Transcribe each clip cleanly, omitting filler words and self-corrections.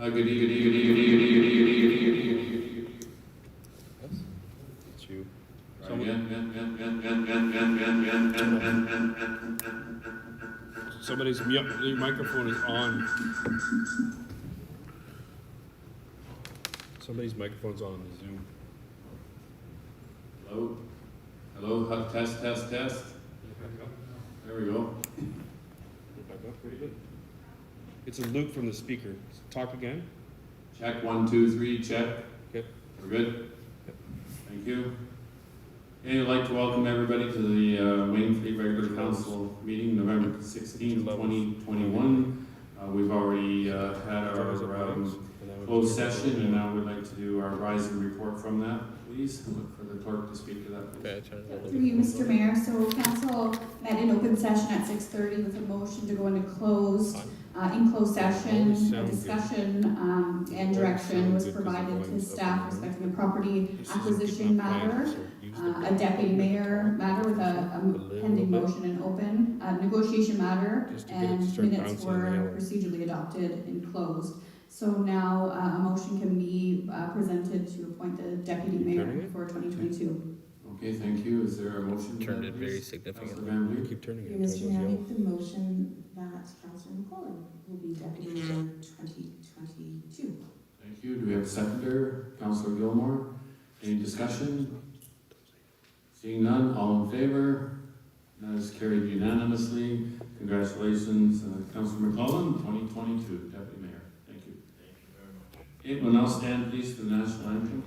Good evening. It's you. Somebody's your microphone is on. Somebody's microphone's on the Zoom. Hello, test. There we go. It's a loop from the speaker. Talk again. Check 1, 2, 3, check. Okay. We're good? Yep. Thank you. And I'd like to welcome everybody to the Wainfleet Regular Council meeting, November 16th, 2021. We've already had our closed session, and now we'd like to do our rise and report from that, please. Look for the clerk to speak to that, please. Through you, Mr. Mayor. So council met in open session at 6:30 with a motion to go into closed. In closed session, a discussion and direction was provided to staff respecting a property acquisition matter, a deputy mayor matter with a pending motion in open, a negotiation matter, and minutes were procedurally adopted in closed. So now a motion can be presented to appoint the deputy mayor for 2022. Okay, thank you. Is there a motion? Turned it very significantly. Keep turning it. Mr. Mayor, I make the motion that Councillor McClellan will be deputy mayor 2022. Thank you. Do we have a seconder? Councillor Gilmore. Any discussion? Seeing none, all in favor? That is carried unanimously. Congratulations, Councillor McClellan, 2022 deputy mayor. Thank you. Thank you very much. Okay, we'll now stand please for the national anthem.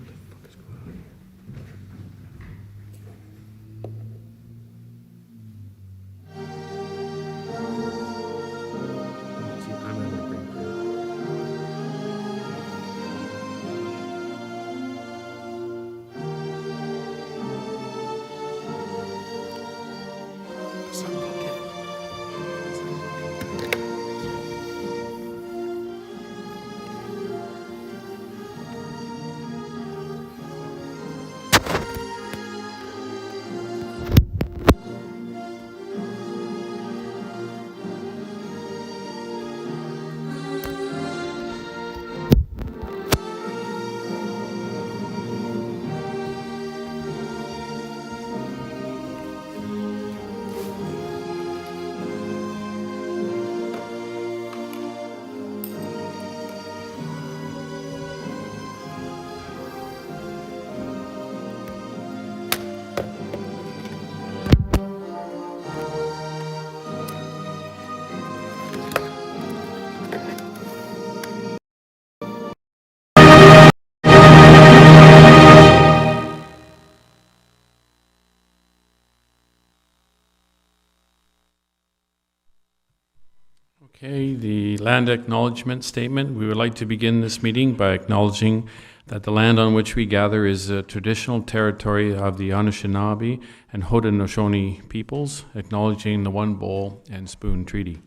Okay, the land acknowledgement statement. We would like to begin this meeting by acknowledging that the land on which we gather is a traditional territory of the Anishinaabe and Haudenosaunee peoples, acknowledging the One Bowl and Spoon Treaty.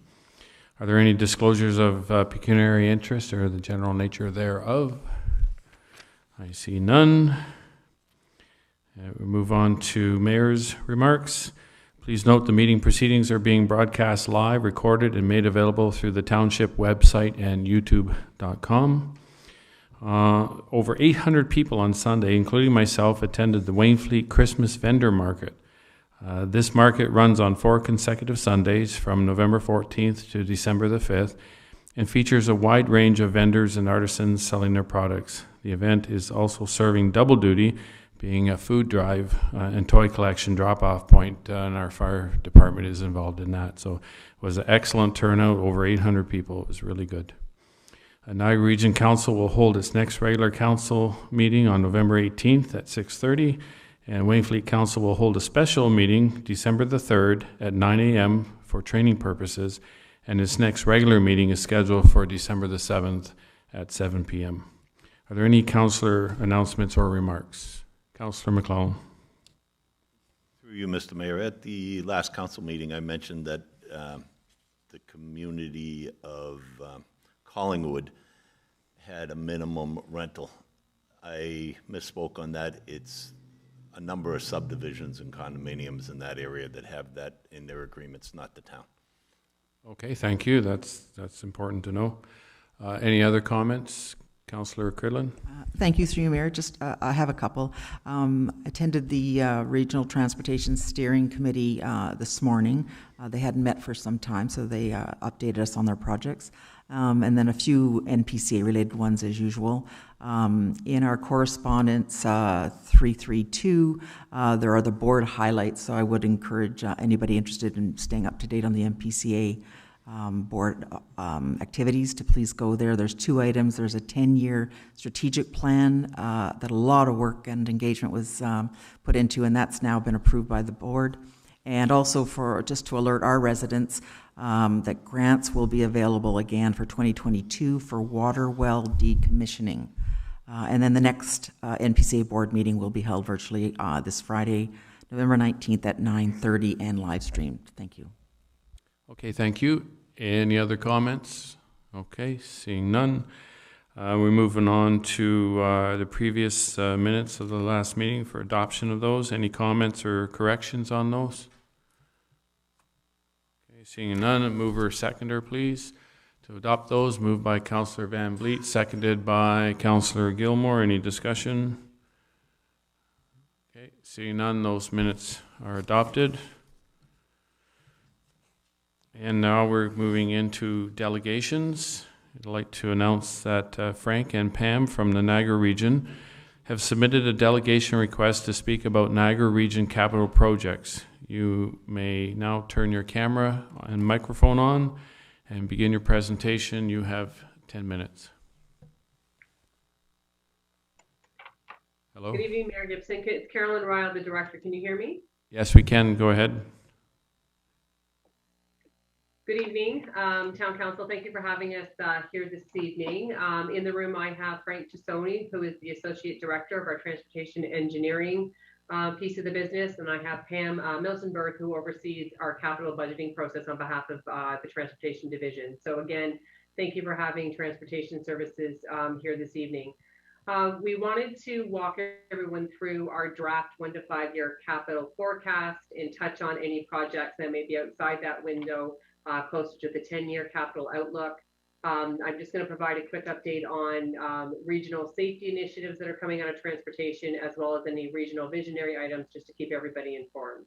Are there any disclosures of pecuniary interest or the general nature thereof? I see none. We move on to Mayor's remarks. Please note the meeting proceedings are being broadcast live, recorded, and made available through the Township website and YouTube.com. Over 800 people on Sunday, including myself, attended the Wainfleet Christmas Vendor Market. This market runs on 4 consecutive Sundays from November 14th to December the 5th and features a wide range of vendors and artisans selling their products. The event is also serving double duty, being a food drive and toy collection drop-off point, and our fire department is involved in that. So it was an excellent turnout, over 800 people. It was really good. Niagara Region Council will hold its next regular council meeting on November 18th at 6:30, and Wainfleet Council will hold a special meeting December the 3rd at 9 a.m. for training purposes, and its next regular meeting is scheduled for December the 7th at 7 p.m. Are there any councillor announcements or remarks? Councillor McClellan. Through you, Mr. Mayor, at the last council meeting, I mentioned that the community of Collingwood had a minimum rental. I misspoke on that. It's a number of subdivisions and condominiums in that area that have that in their agreements, not the town. Okay, thank you. That's important to know. Any other comments? Councillor Cridlin? Thank you, through you, Mayor. Just, I have a couple. Attended the Regional Transportation Steering Committee this morning. They hadn't met for some time, so they updated us on their projects. And then a few NPCA-related ones as usual. In our correspondence 332, there are the board highlights, so I would encourage anybody interested in staying up to date on the NPCA board activities to please go there. There's 2 items. There's a 10-year strategic plan that a lot of work and engagement was put into, and that's now been approved by the board. And also for just to alert our residents that grants will be available again for 2022 for water well decommissioning. And then the next NPCA board meeting will be held virtually this Friday, November 19th at 9:30 and live streamed. Thank you. Okay, thank you. Any other comments? Okay, seeing none. We're moving on to the previous minutes of the last meeting for adoption of those. Any comments or corrections on those? Okay, seeing none, a mover, seconder, please. To adopt those, moved by Councillor Van Vliet, seconded by Councillor Gilmore. Any discussion? Okay, seeing none, those minutes are adopted. And now we're moving into delegations. I'd like to announce that Frank and Pam from the Niagara region have submitted a delegation request to speak about Niagara region capital projects. You may now turn your camera and microphone on and begin your presentation. You have 10 minutes. Hello? Good evening, Mayor Gibson. It's Carolyn Ryle, the director. Can you hear me? Yes, we can. Go ahead. Good evening, Town Council. Thank you for having us here this evening. In the room, I have Frank Tassoni, who is the Associate Director of our Transportation Engineering piece of the business, and I have Pam Milsenberg, who oversees our capital budgeting process on behalf of the Transportation Division. So again, thank you for having Transportation Services here this evening. We wanted to walk everyone through our draft 1 to 5 year capital forecast and touch on any projects that may be outside that window, closer to the 10-year capital outlook. I'm just going to provide a quick update on regional safety initiatives that are coming out of transportation, as well as any regional visionary items, just to keep everybody informed.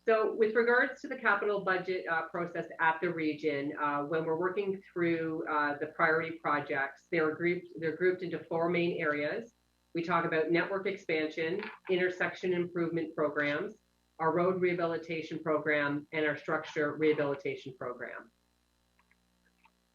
So with regards to the capital budget process at the region, when we're working through the priority projects, they're grouped into 4 main areas. We talk about network expansion, intersection improvement programs, our road rehabilitation program, and our structure rehabilitation program.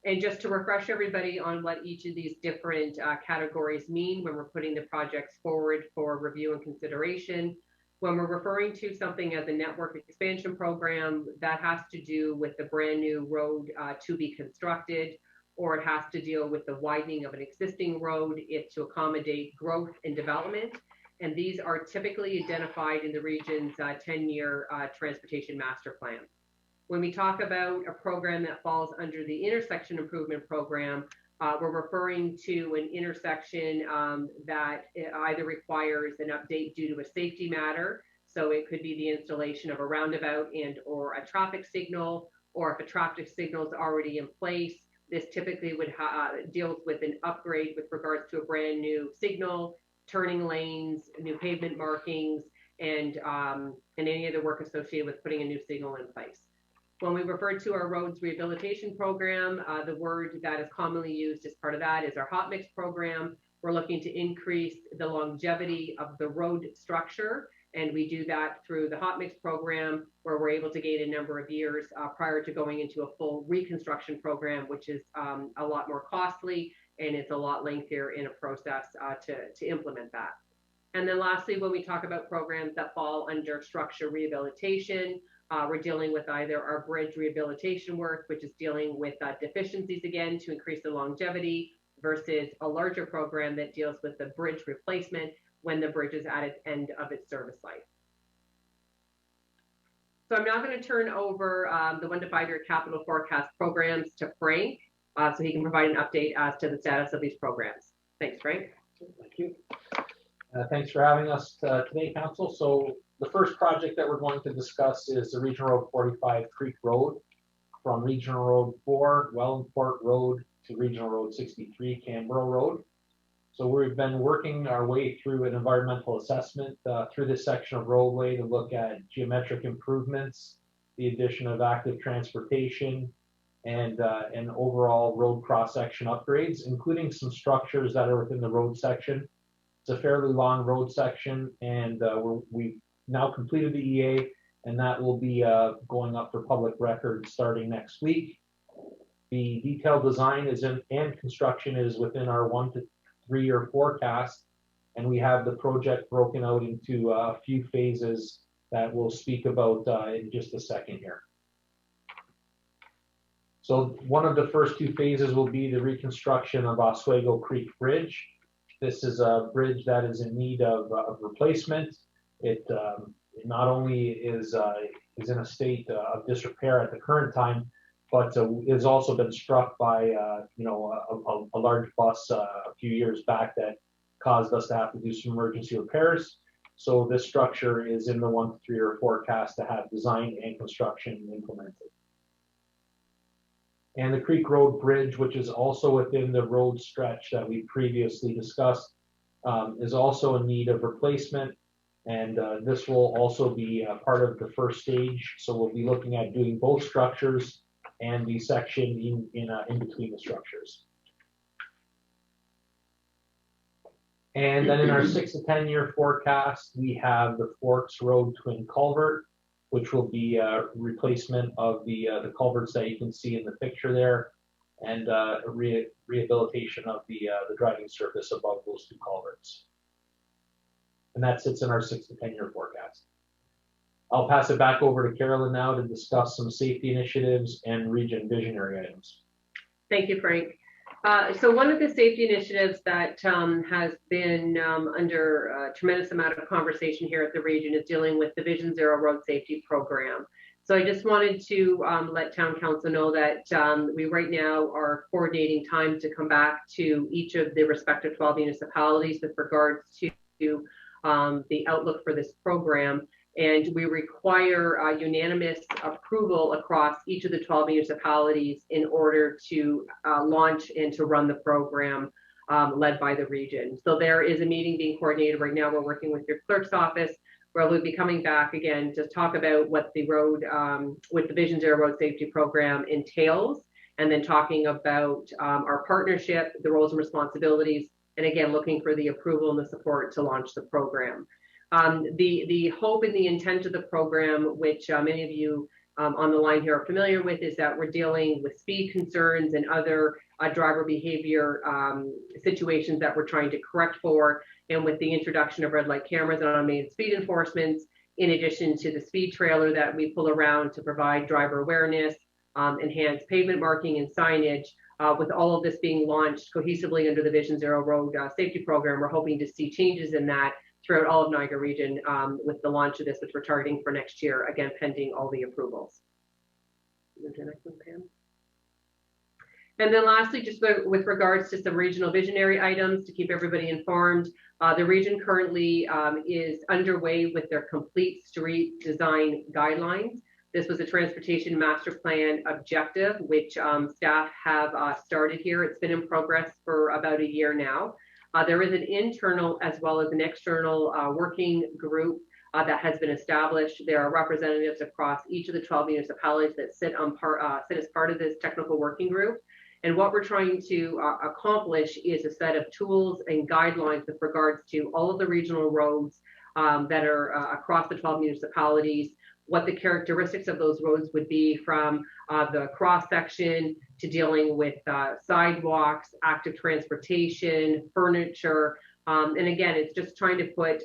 And just to refresh everybody on what each of these different categories mean when we're putting the projects forward for review and consideration, when we're referring to something as a network expansion program, that has to do with the brand new road to be constructed, or it has to deal with the widening of an existing road to accommodate growth and development. And these are typically identified in the region's 10-year transportation master plan. When we talk about a program that falls under the intersection improvement program, we're referring to an intersection that either requires an update due to a safety matter. So it could be the installation of a roundabout and or a traffic signal, or if a traffic signal is already in place, this typically would deals with an upgrade with regards to a brand new signal, turning lanes, new pavement markings, and any other work associated with putting a new signal in place. When we refer to our roads rehabilitation program, the word that is commonly used as part of that is our hot mix program. We're looking to increase the longevity of the road structure, and we do that through the hot mix program, where we're able to gain a number of years prior to going into a full reconstruction program, which is a lot more costly, and it's a lot lengthier in a process to implement that. And then lastly, when we talk about programs that fall under structure rehabilitation, we're dealing with either our bridge rehabilitation work, which is dealing with deficiencies again to increase the longevity, versus a larger program that deals with the bridge replacement when the bridge is at its end of its service life. So I'm now going to turn over the 1 to 5 year capital forecast programs to Frank, so he can provide an update as to the status of these programs. Thanks, Frank. Thank you. Thanks for having us today, Council. So the first project that we're going to discuss is the Regional Road 45 Creek Road. from Regional Road 4, Wellingport Road, to Regional Road 63, Canberra Road. So we've been working our way through an environmental assessment through this section of roadway to look at geometric improvements, the addition of active transportation, and overall road cross-section upgrades, including some structures that are within the road section. It's a fairly long road section, and we've now completed the EA, and that will be going up for public record starting next week. The detailed design is in, and construction is within our 1 to 3 year forecast, and we have the project broken out into a few phases that we'll speak about in just a second here. So one of the first 2 phases will be the reconstruction of Oswego Creek Bridge. This is a bridge that is in need of replacement. It not only is in a state of disrepair at the current time, but has also been struck by a large bus a few years back that caused us to have to do some emergency repairs. So this structure is in the 1 to 3 year forecast to have design and construction implemented. And the Creek Road Bridge, which is also within the road stretch that we previously discussed, is also in need of replacement. And this will also be part of the first stage. So we'll be looking at doing both structures and the section in between the structures. And then in our 6 to 10 year forecast, we have the Forks Road Twin Culvert, which will be a replacement of the culverts that you can see in the picture there, and a rehabilitation of the driving surface above those 2 culverts. And that sits in our 6 to 10 year forecast. I'll pass it back over to Carolyn now to discuss some safety initiatives and region visionary items. Thank you, Frank. So one of the safety initiatives that has been under a tremendous amount of conversation here at the region is dealing with the Vision Zero Road Safety Program. So I just wanted to let Town Council know that we right now are coordinating time to come back to each of the respective 12 municipalities with regards to the outlook for this program. And we require unanimous approval across each of the 12 municipalities in order to launch and to run the program led by the region. So there is a meeting being coordinated right now. We're working with your clerk's office, where we'll be coming back again to talk about what the road, with the Vision Zero Road Safety Program entails, and then talking about our partnership, the roles and responsibilities, and again, looking for the approval and the support to launch the program. The hope and the intent of the program, which many of you on the line here are familiar with, is that we're dealing with speed concerns and other driver behavior situations that we're trying to correct for. And with the introduction of red light cameras and automated speed enforcements, in addition to the speed trailer that we pull around to provide driver awareness, enhanced pavement marking and signage, with all of this being launched cohesively under the Vision Zero Road Safety Program, we're hoping to see changes in that throughout all of Niagara region with the launch of this, which we're targeting for next year, again, pending all the approvals. And then lastly, just with regards to some regional visionary items to keep everybody informed, the region currently is underway with their complete street design guidelines. This was a transportation master plan objective, which staff have started here. It's been in progress for about a year now. There is an internal as well as an external working group that has been established. There are representatives across each of the 12 municipalities that sit as part of this technical working group. And what we're trying to accomplish is a set of tools and guidelines with regards to all of the regional roads that are across the 12 municipalities, what the characteristics of those roads would be, from the cross section to dealing with sidewalks, active transportation, furniture. And again, it's just trying to put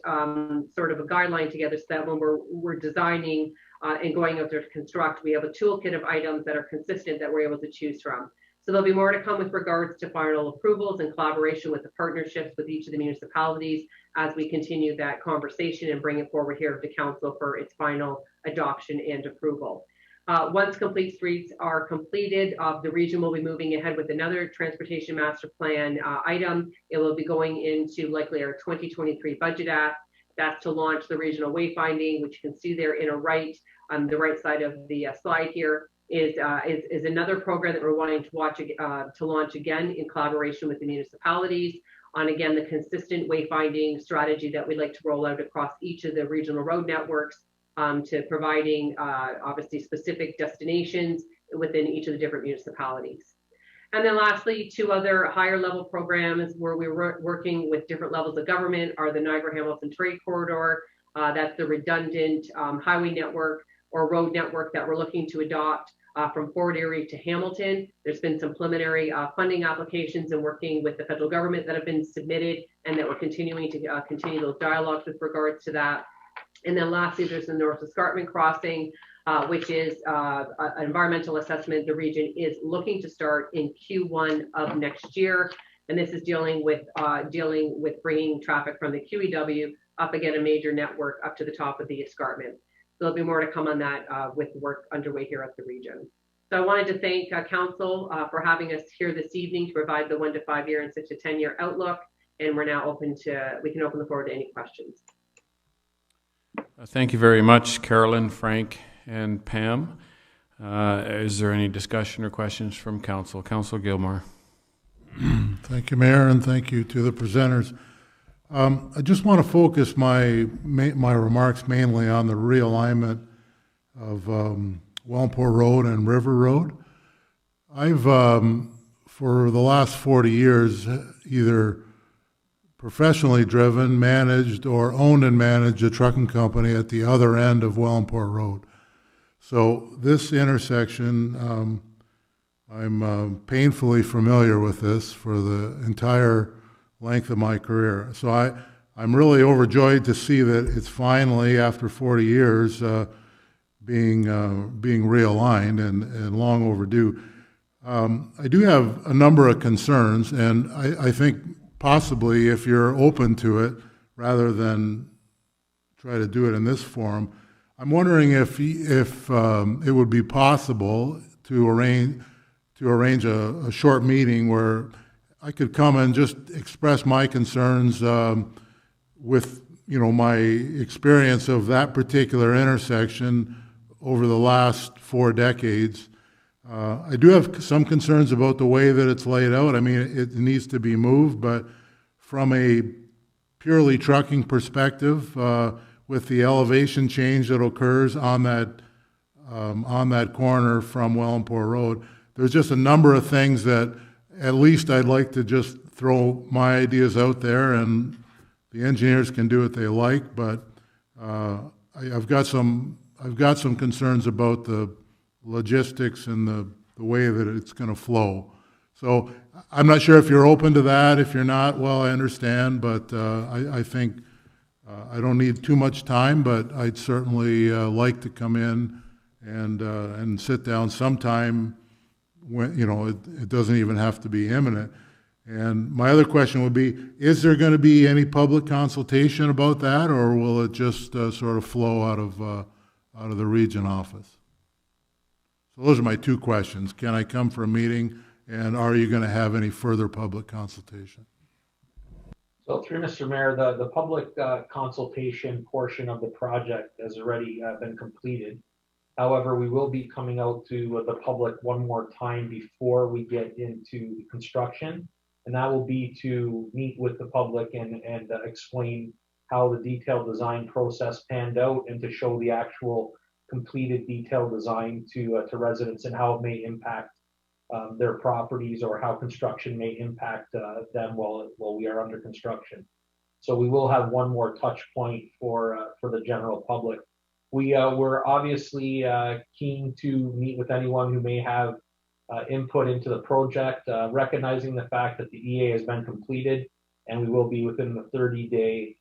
sort of a guideline together so that when we're designing and going out there to construct, we have a toolkit of items that are consistent that we're able to choose from. So there'll be more to come with regards to final approvals and collaboration with the partnerships with each of the municipalities as we continue that conversation and bring it forward here to council for its final adoption and approval. Once complete streets are completed, the region will be moving ahead with another transportation master plan item. It will be going into likely our 2023 budget act. That's to launch the regional wayfinding, which you can see there on the right side of the slide here. is another program that we're wanting to launch again in collaboration with the municipalities on, again, the consistent wayfinding strategy that we'd like to roll out across each of the regional road networks, to providing obviously specific destinations within each of the different municipalities. And then lastly, two other higher level programs where we're working with different levels of government are the Niagara-Hamilton Trade Corridor. That's the redundant highway network or road network that we're looking to adopt from Fort Erie to Hamilton. There's been some preliminary funding applications and working with the federal government that have been submitted, and that we're continuing to continue those dialogues with regards to that. And then lastly, there's the North Escarpment Crossing, which is an environmental assessment the region is looking to start in Q1 of next year. And this is dealing with bringing traffic from the QEW up again a major network up to the top of the escarpment. So there'll be more to come on that with work underway here at the region. So I wanted to thank Council for having us here this evening to provide the 1 to 5 year and 6 to 10 year outlook. And we're now we can open the floor to any questions. Thank you very much, Carolyn, Frank, and Pam. Is there any discussion or questions from Council? Council Gilmore. Thank you, Mayor, and thank you to the presenters. I just want to focus my remarks mainly on the realignment of Wellenport Road and River Road. I've, for the last 40 years, either professionally driven, managed, or owned and managed a trucking company at the other end of Wellenport Road. So this intersection, I'm painfully familiar with this for the entire length of my career. So I'm really overjoyed to see that it's finally, after 40 years, being realigned and long overdue. I do have a number of concerns, and I think possibly if you're open to it, rather than try to do it in this forum, I'm wondering if it would be possible to arrange a short meeting where I could come and just express my concerns with my experience of that particular intersection over the last 4 decades. I do have some concerns about the way that it's laid out. I mean, it needs to be moved, but from a purely trucking perspective, with the elevation change that occurs on that corner from Wellenport Road, there's just a number of things that at least I'd like to just throw my ideas out there, and the engineers can do what they like. But I've got some concerns about the logistics and the way that it's going to flow. So I'm not sure if you're open to that. If you're not, well, I understand. But I think I don't need too much time, but I'd certainly like to come in and sit down sometime when, it doesn't even have to be imminent. And my other question would be, is there going to be any public consultation about that, or will it just sort of flow out of the region office? So those are my 2 questions. Can I come for a meeting, and are you going to have any further public consultation? So through Mr. Mayor, the public consultation portion of the project has already been completed. However, we will be coming out to the public one more time before we get into the construction, and that will be to meet with the public and explain how the detailed design process panned out, and to show the actual completed detailed design to residents and how it may impact their properties, or how construction may impact them while we are under construction. So we will have one more touch point for the general public. We're obviously keen to meet with anyone who may have input into the project, recognizing the fact that the EA has been completed and we will be within the 30-day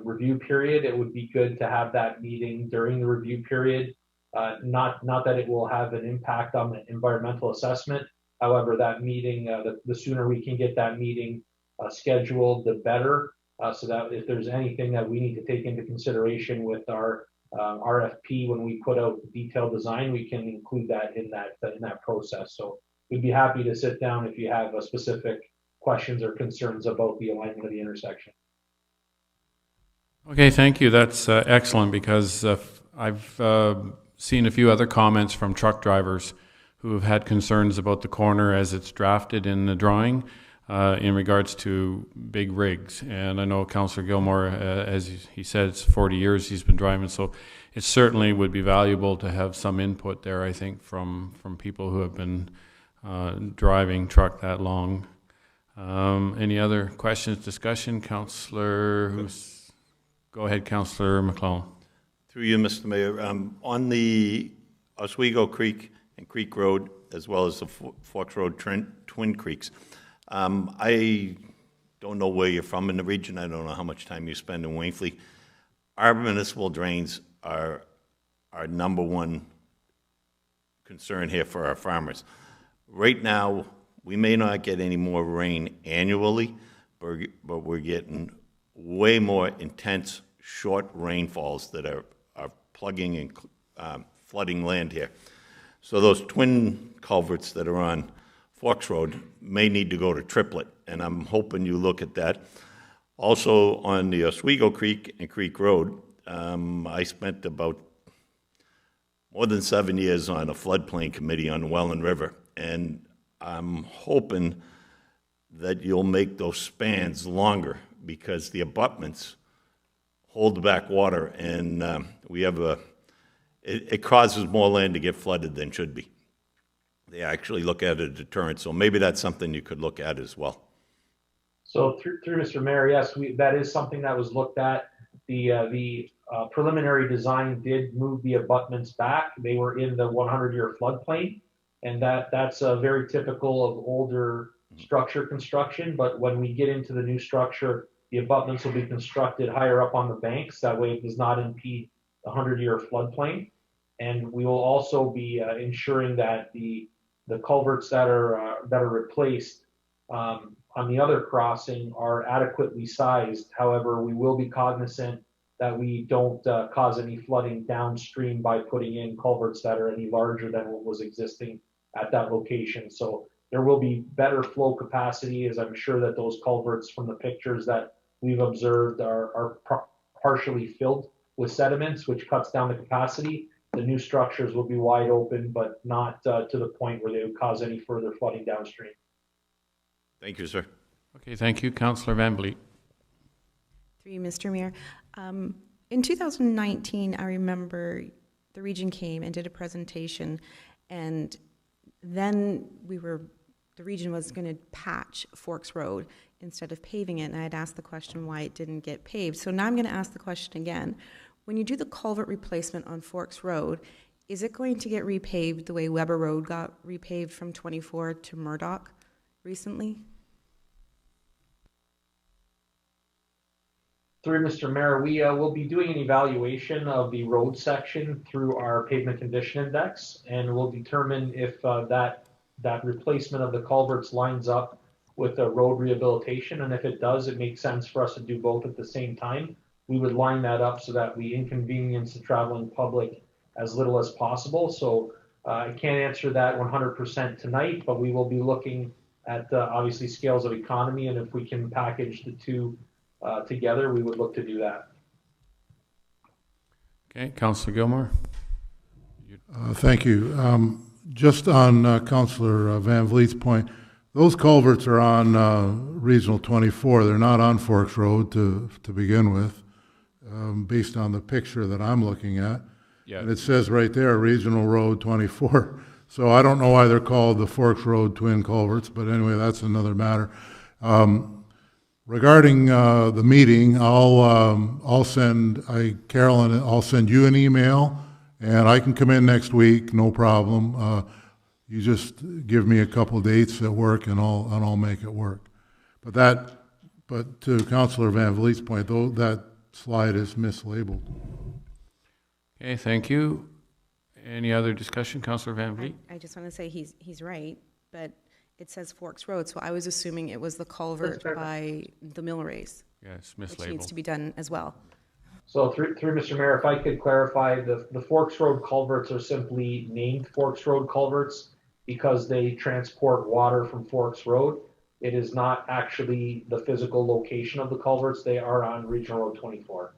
review period. It would be good to have that meeting during the review period. Not that it will have an impact on the environmental assessment. However, that meeting, the sooner we can get that meeting scheduled, the better, so that if there's anything that we need to take into consideration with our RFP when we put out the detailed design, we can include that in that process. So we'd be happy to sit down if you have specific questions or concerns about the alignment of the intersection. Okay, thank you. That's excellent, because I've seen a few other comments from truck drivers who have had concerns about the corner as it's drafted in the drawing in regards to big rigs. And I know Councillor Gilmore, as he said, it's 40 years he's been driving, so it certainly would be valuable to have some input there, I think, from people who have been driving truck that long. Any other questions, discussion? Go ahead, Councillor McClellan. Through you, Mr. Mayor, on the Oswego Creek and Creek Road, as well as the Forks Road Twin Creeks, I don't know where you're from in the region. I don't know how much time you spend in Wainfleet. Our municipal drains are our number one concern here for our farmers. Right now, we may not get any more rain annually, but we're getting way more intense, short rainfalls that are plugging and flooding land here. So those twin culverts that are on Forks Road may need to go to triplet, and I'm hoping you look at that. Also on the Oswego Creek and Creek Road, I spent about more than 7 years on a floodplain committee on the Welland River, and I'm hoping that you'll make those spans longer because the abutments hold back water, and we have it causes more land to get flooded than should be. They actually look at a deterrent, so maybe that's something you could look at as well. So through Mr. Mayor, yes, that is something that was looked at. The preliminary design did move the abutments back. They were in the 100-year floodplain, and that's very typical of older structure construction. But when we get into the new structure, the abutments will be constructed higher up on the banks. That way it does not impede the 100-year floodplain. And we will also be ensuring that the culverts that are replaced on the other crossing are adequately sized. However, we will be cognizant that we don't cause any flooding downstream by putting in culverts that are any larger than what was existing at that location. So there will be better flow capacity, as I'm sure that those culverts from the pictures that we've observed are partially filled with sediments, which cuts down the capacity. The new structures will be wide open, but not to the point where they would cause any further flooding downstream. Thank you, sir. Okay, thank you. Councillor Van Vliet. Through you, Mr. Mayor. In 2019, I remember the region came and did a presentation, and then the region was going to patch Forks Road instead of paving it, and I had asked the question why it didn't get paved. So now I'm going to ask the question again. When you do the culvert replacement on Forks Road, is it going to get repaved the way Weber Road got repaved from 24 to Murdoch recently? Through Mr. Mayor, we will be doing an evaluation of the road section through our pavement condition index, and we'll determine if that replacement of the culverts lines up with the road rehabilitation. And if it does, it makes sense for us to do both at the same time. We would line that up so that we inconvenience the traveling public as little as possible. So I can't answer that 100% tonight, but we will be looking at obviously scales of economy, and if we can package the two together, we would look to do that. Okay, Councillor Gilmore. Thank you. Just on Councillor Van Vliet's point, those culverts are on Regional 24. They're not on Forks Road to begin with, based on the picture that I'm looking at. Yeah. And it says right there, Regional Road 24. So I don't know why they're called the Forks Road twin culverts, but anyway, that's another matter. Regarding the meeting, I'll send Carolyn. I'll send you an email, and I can come in next week, no problem. You just give me a couple of dates at work, and I'll make it work. But to Councillor Van Vliet's point, though, that slide is mislabeled. Okay, thank you. Any other discussion, Councillor Van Vliet? I just want to say he's right, but it says Forks Road, so I was assuming it was the culvert by the mill race. Yes, mislabeled. Which needs to be done as well. So through Mr. Mayor, if I could clarify, the Forks Road culverts are simply named Forks Road culverts because they transport water from Forks Road. It is not actually the physical location of the culverts. They are on Regional Road 24.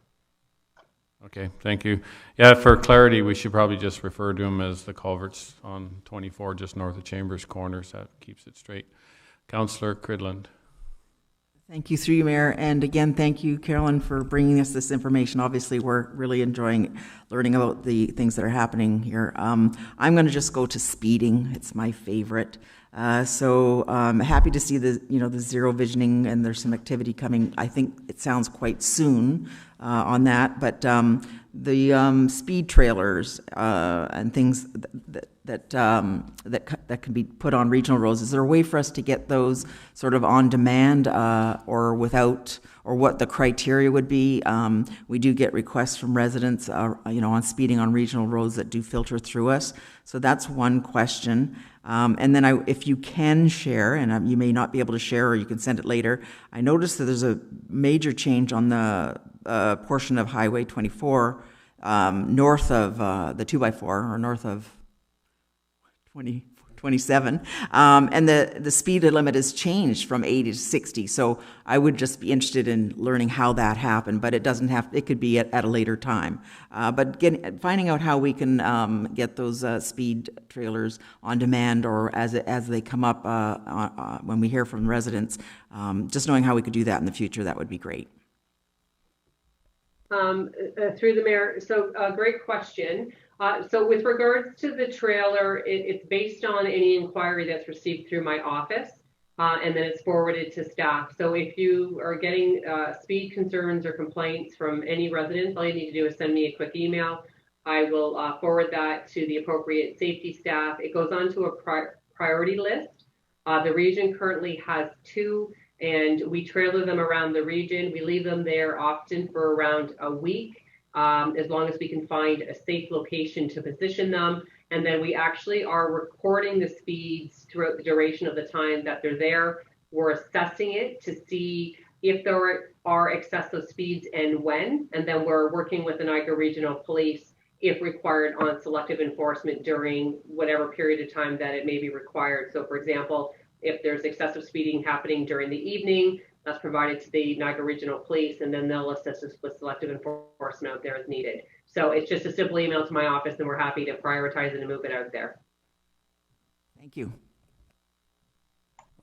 Okay, thank you. Yeah, for clarity, we should probably just refer to them as the culverts on 24, just north of Chambers Corners. That keeps it straight. Councillor Cridland. Thank you, through you, Mayor. And again, thank you, Carolyn, for bringing us this information. Obviously, we're really enjoying learning about the things that are happening here. I'm going to just go to speeding. It's my favorite. So happy to see the zero visioning, and there's some activity coming. I think it sounds quite soon on that, but the speed trailers and things that can be put on regional roads. Is there a way for us to get those sort of on demand or without, or what the criteria would be? We do get requests from residents, on speeding on regional roads that do filter through us. So that's one question. And then if you can share, and you may not be able to share, or you can send it later, I noticed that there's a major change on the portion of Highway 24 north of the 2x4, or north of 27, and the speed limit has changed from 80 to 60. So I would just be interested in learning how that happened, but it doesn't have. It could be at a later time. But finding out how we can get those speed trailers on demand, or as they come up when we hear from residents, just knowing how we could do that in the future, that would be great. Through the mayor, so great question. So with regards to the trailer, it's based on any inquiry that's received through my office, and then it's forwarded to staff. So if you are getting speed concerns or complaints from any residents, all you need to do is send me a quick email. I will forward that to the appropriate safety staff. It goes on to a priority list. The region currently has 2, and we trailer them around the region. We leave them there often for around a week, as long as we can find a safe location to position them. And then we actually are recording the speeds throughout the duration of the time that they're there. We're assessing it to see if there are excessive speeds and when, and then we're working with the Niagara Regional Police if required on selective enforcement during whatever period of time that it may be required. So for example, if there's excessive speeding happening during the evening, that's provided to the Niagara Regional Police, and then they'll assist us with selective enforcement out there as needed. So it's just a simple email to my office, and we're happy to prioritize it and move it out there. Thank you.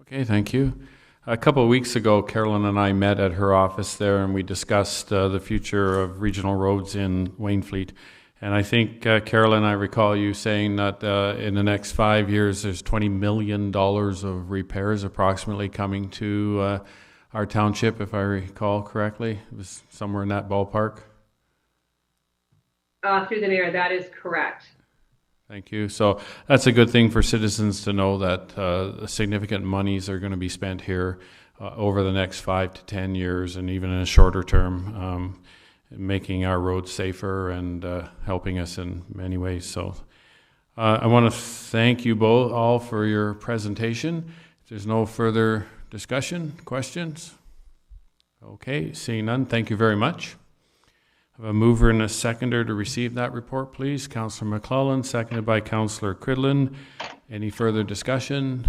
Okay, thank you. A couple of weeks ago, Carolyn and I met at her office there, and we discussed the future of regional roads in Wainfleet. And I think, Carolyn, I recall you saying that in the next 5 years, there's $20 million of repairs approximately coming to our township, if I recall correctly. It was somewhere in that ballpark. Through the mayor, that is correct. Thank you. So that's a good thing for citizens to know, that significant monies are going to be spent here over the next 5 to 10 years, and even in a shorter term, making our roads safer and helping us in many ways. So I want to thank you both all for your presentation. If there's no further discussion, questions? Okay, seeing none, thank you very much. I have a mover and a seconder to receive that report, please. Councillor McClellan, seconded by Councillor Cridland. Any further discussion?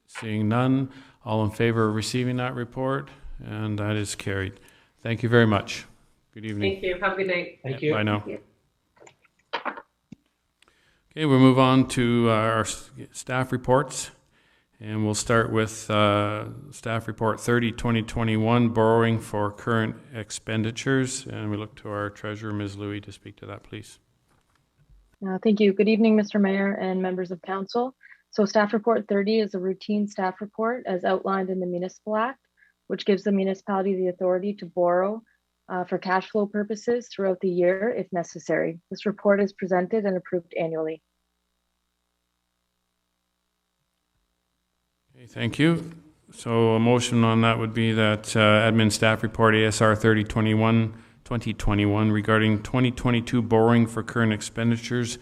Seeing none, all in favor of receiving that report? And that is carried. Thank you very much. Good evening. Thank you. Have a good night. Thank you. Bye now. Thank you. Okay, we'll move on to our staff reports. And we'll start with Staff Report 30, 2021, borrowing for current expenditures. And we look to our Treasurer, Ms. Louie, to speak to that, please. Thank you. Good evening, Mr. Mayor and members of council. So Staff Report 30 is a routine staff report as outlined in the Municipal Act, which gives the municipality the authority to borrow for cash flow purposes throughout the year if necessary. This report is presented and approved annually. Okay, thank you. So a motion on that would be that Admin Staff Report ASR 2021 regarding 2022 borrowing for current expenditures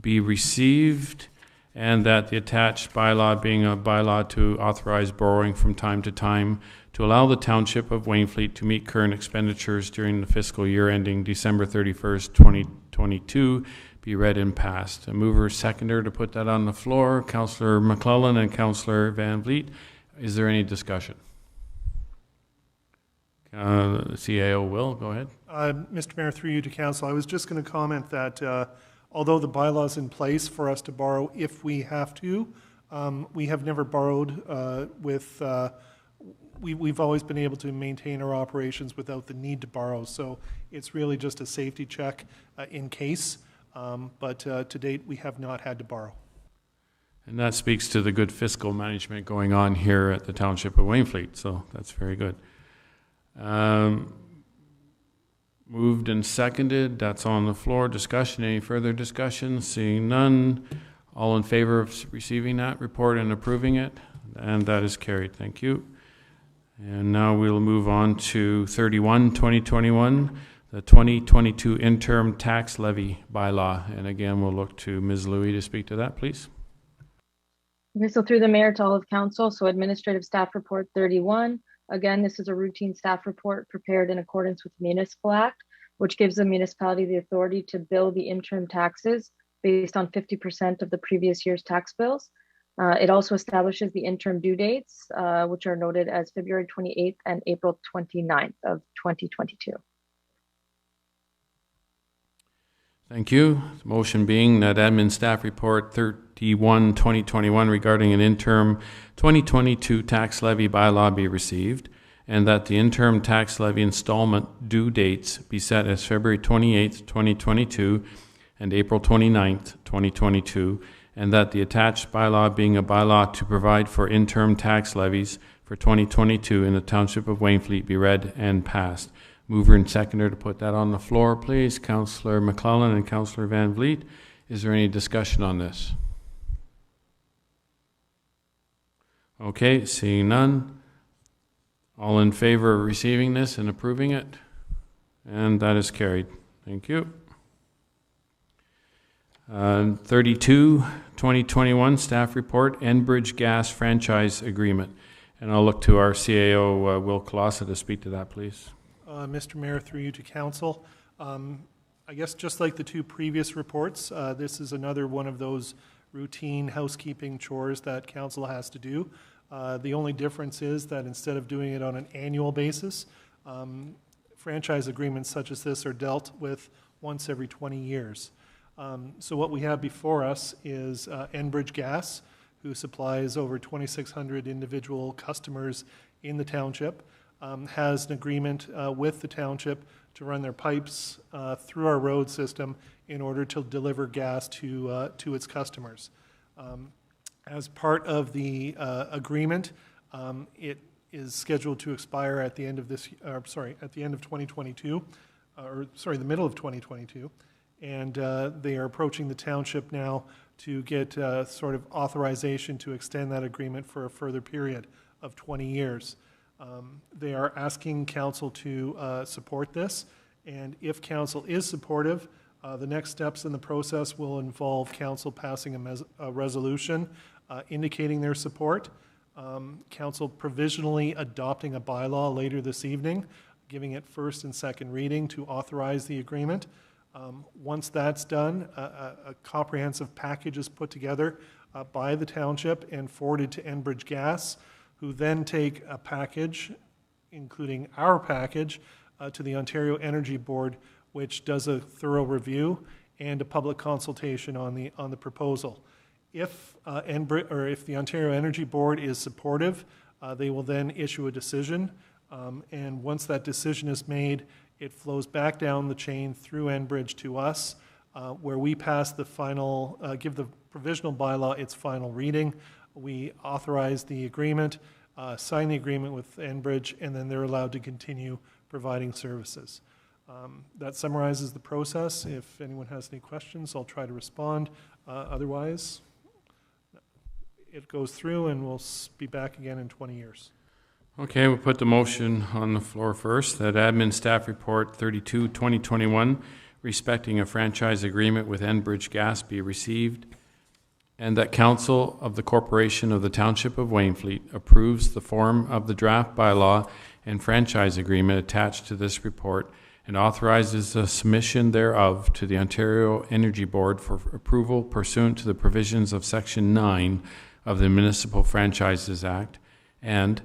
be received, and that the attached bylaw being a bylaw to authorize borrowing from time to time to allow the Township of Wainfleet to meet current expenditures during the fiscal year ending December 31st, 2022 be read and passed. A mover, seconder to put that on the floor, Councillor McClellan and Councillor Van Vliet. Is there any discussion? The CAO will, go ahead. Mr. Mayor, through you to council, I was just going to comment that although the bylaw's in place for us to borrow if we have to, we have never borrowed we've always been able to maintain our operations without the need to borrow. So it's really just a safety check in case, but to date, we have not had to borrow. And that speaks to the good fiscal management going on here at the Township of Wainfleet, so that's very good. Moved and seconded, that's on the floor. Discussion, any further discussion? Seeing none, all in favor of receiving that report and approving it? And that is carried, thank you. And now we'll move on to 31-2021, the 2022 interim tax levy bylaw. And again, we'll look to Ms. Louie to speak to that, please. Okay, so through the mayor to all of council, so administrative staff report 31. Again, this is a routine staff report prepared in accordance with the Municipal Act, which gives the municipality the authority to bill the interim taxes based on 50% of the previous year's tax bills. It also establishes the interim due dates, which are noted as February 28th and April 29th of 2022. Thank you. The motion being that admin staff report 31-2021 regarding an interim 2022 tax levy bylaw be received, and that the interim tax levy installment due dates be set as February 28th, 2022 and April 29th, 2022, and that the attached bylaw being a bylaw to provide for interim tax levies for 2022 in the Township of Wainfleet be read and passed. Mover and seconder to put that on the floor, please. Councillor McClellan and Councillor Van Vliet. Is there any discussion on this? Okay, seeing none. All in favor of receiving this and approving it? And that is carried. Thank you. 32-2021 staff report, Enbridge Gas franchise agreement. And I'll look to our CAO, Will Colossa, to speak to that, please. Mr. Mayor, through you to council. I guess just like the two previous reports, this is another one of those routine housekeeping chores that council has to do. The only difference is that instead of doing it on an annual basis, franchise agreements such as this are dealt with once every 20 years. So what we have before us is Enbridge Gas, who supplies over 2,600 individual customers in the township, has an agreement with the township to run their pipes through our road system in order to deliver gas to its customers. As part of the agreement, it is scheduled to expire at the end of this, at the end of 2022, the middle of 2022, and they are approaching the township now to get sort of authorization to extend that agreement for a further period of 20 years. They are asking council to support this, and if council is supportive, the next steps in the process will involve council passing a resolution indicating their support, council provisionally adopting a bylaw later this evening, giving it first and second reading to authorize the agreement. Once that's done, a comprehensive package is put together by the township and forwarded to Enbridge Gas, who then take a package, including our package, to the Ontario Energy Board, which does a thorough review and a public consultation on the proposal. If the Ontario Energy Board is supportive, they will then issue a decision, and once that decision is made, it flows back down the chain through Enbridge to us, where we pass the final, give the provisional bylaw its final reading. We authorize the agreement, sign the agreement with Enbridge, and then they're allowed to continue providing services. That summarizes the process. If anyone has any questions, I'll try to respond. Otherwise, it goes through and we'll be back again in 20 years. Okay, we'll put the motion on the floor first, that admin staff report 32-2021 respecting a franchise agreement with Enbridge Gas be received, and that council of the corporation of the Township of Wainfleet approves the form of the draft bylaw and franchise agreement attached to this report and authorizes the submission thereof to the Ontario Energy Board for approval pursuant to the provisions of Section 9 of the Municipal Franchises Act, and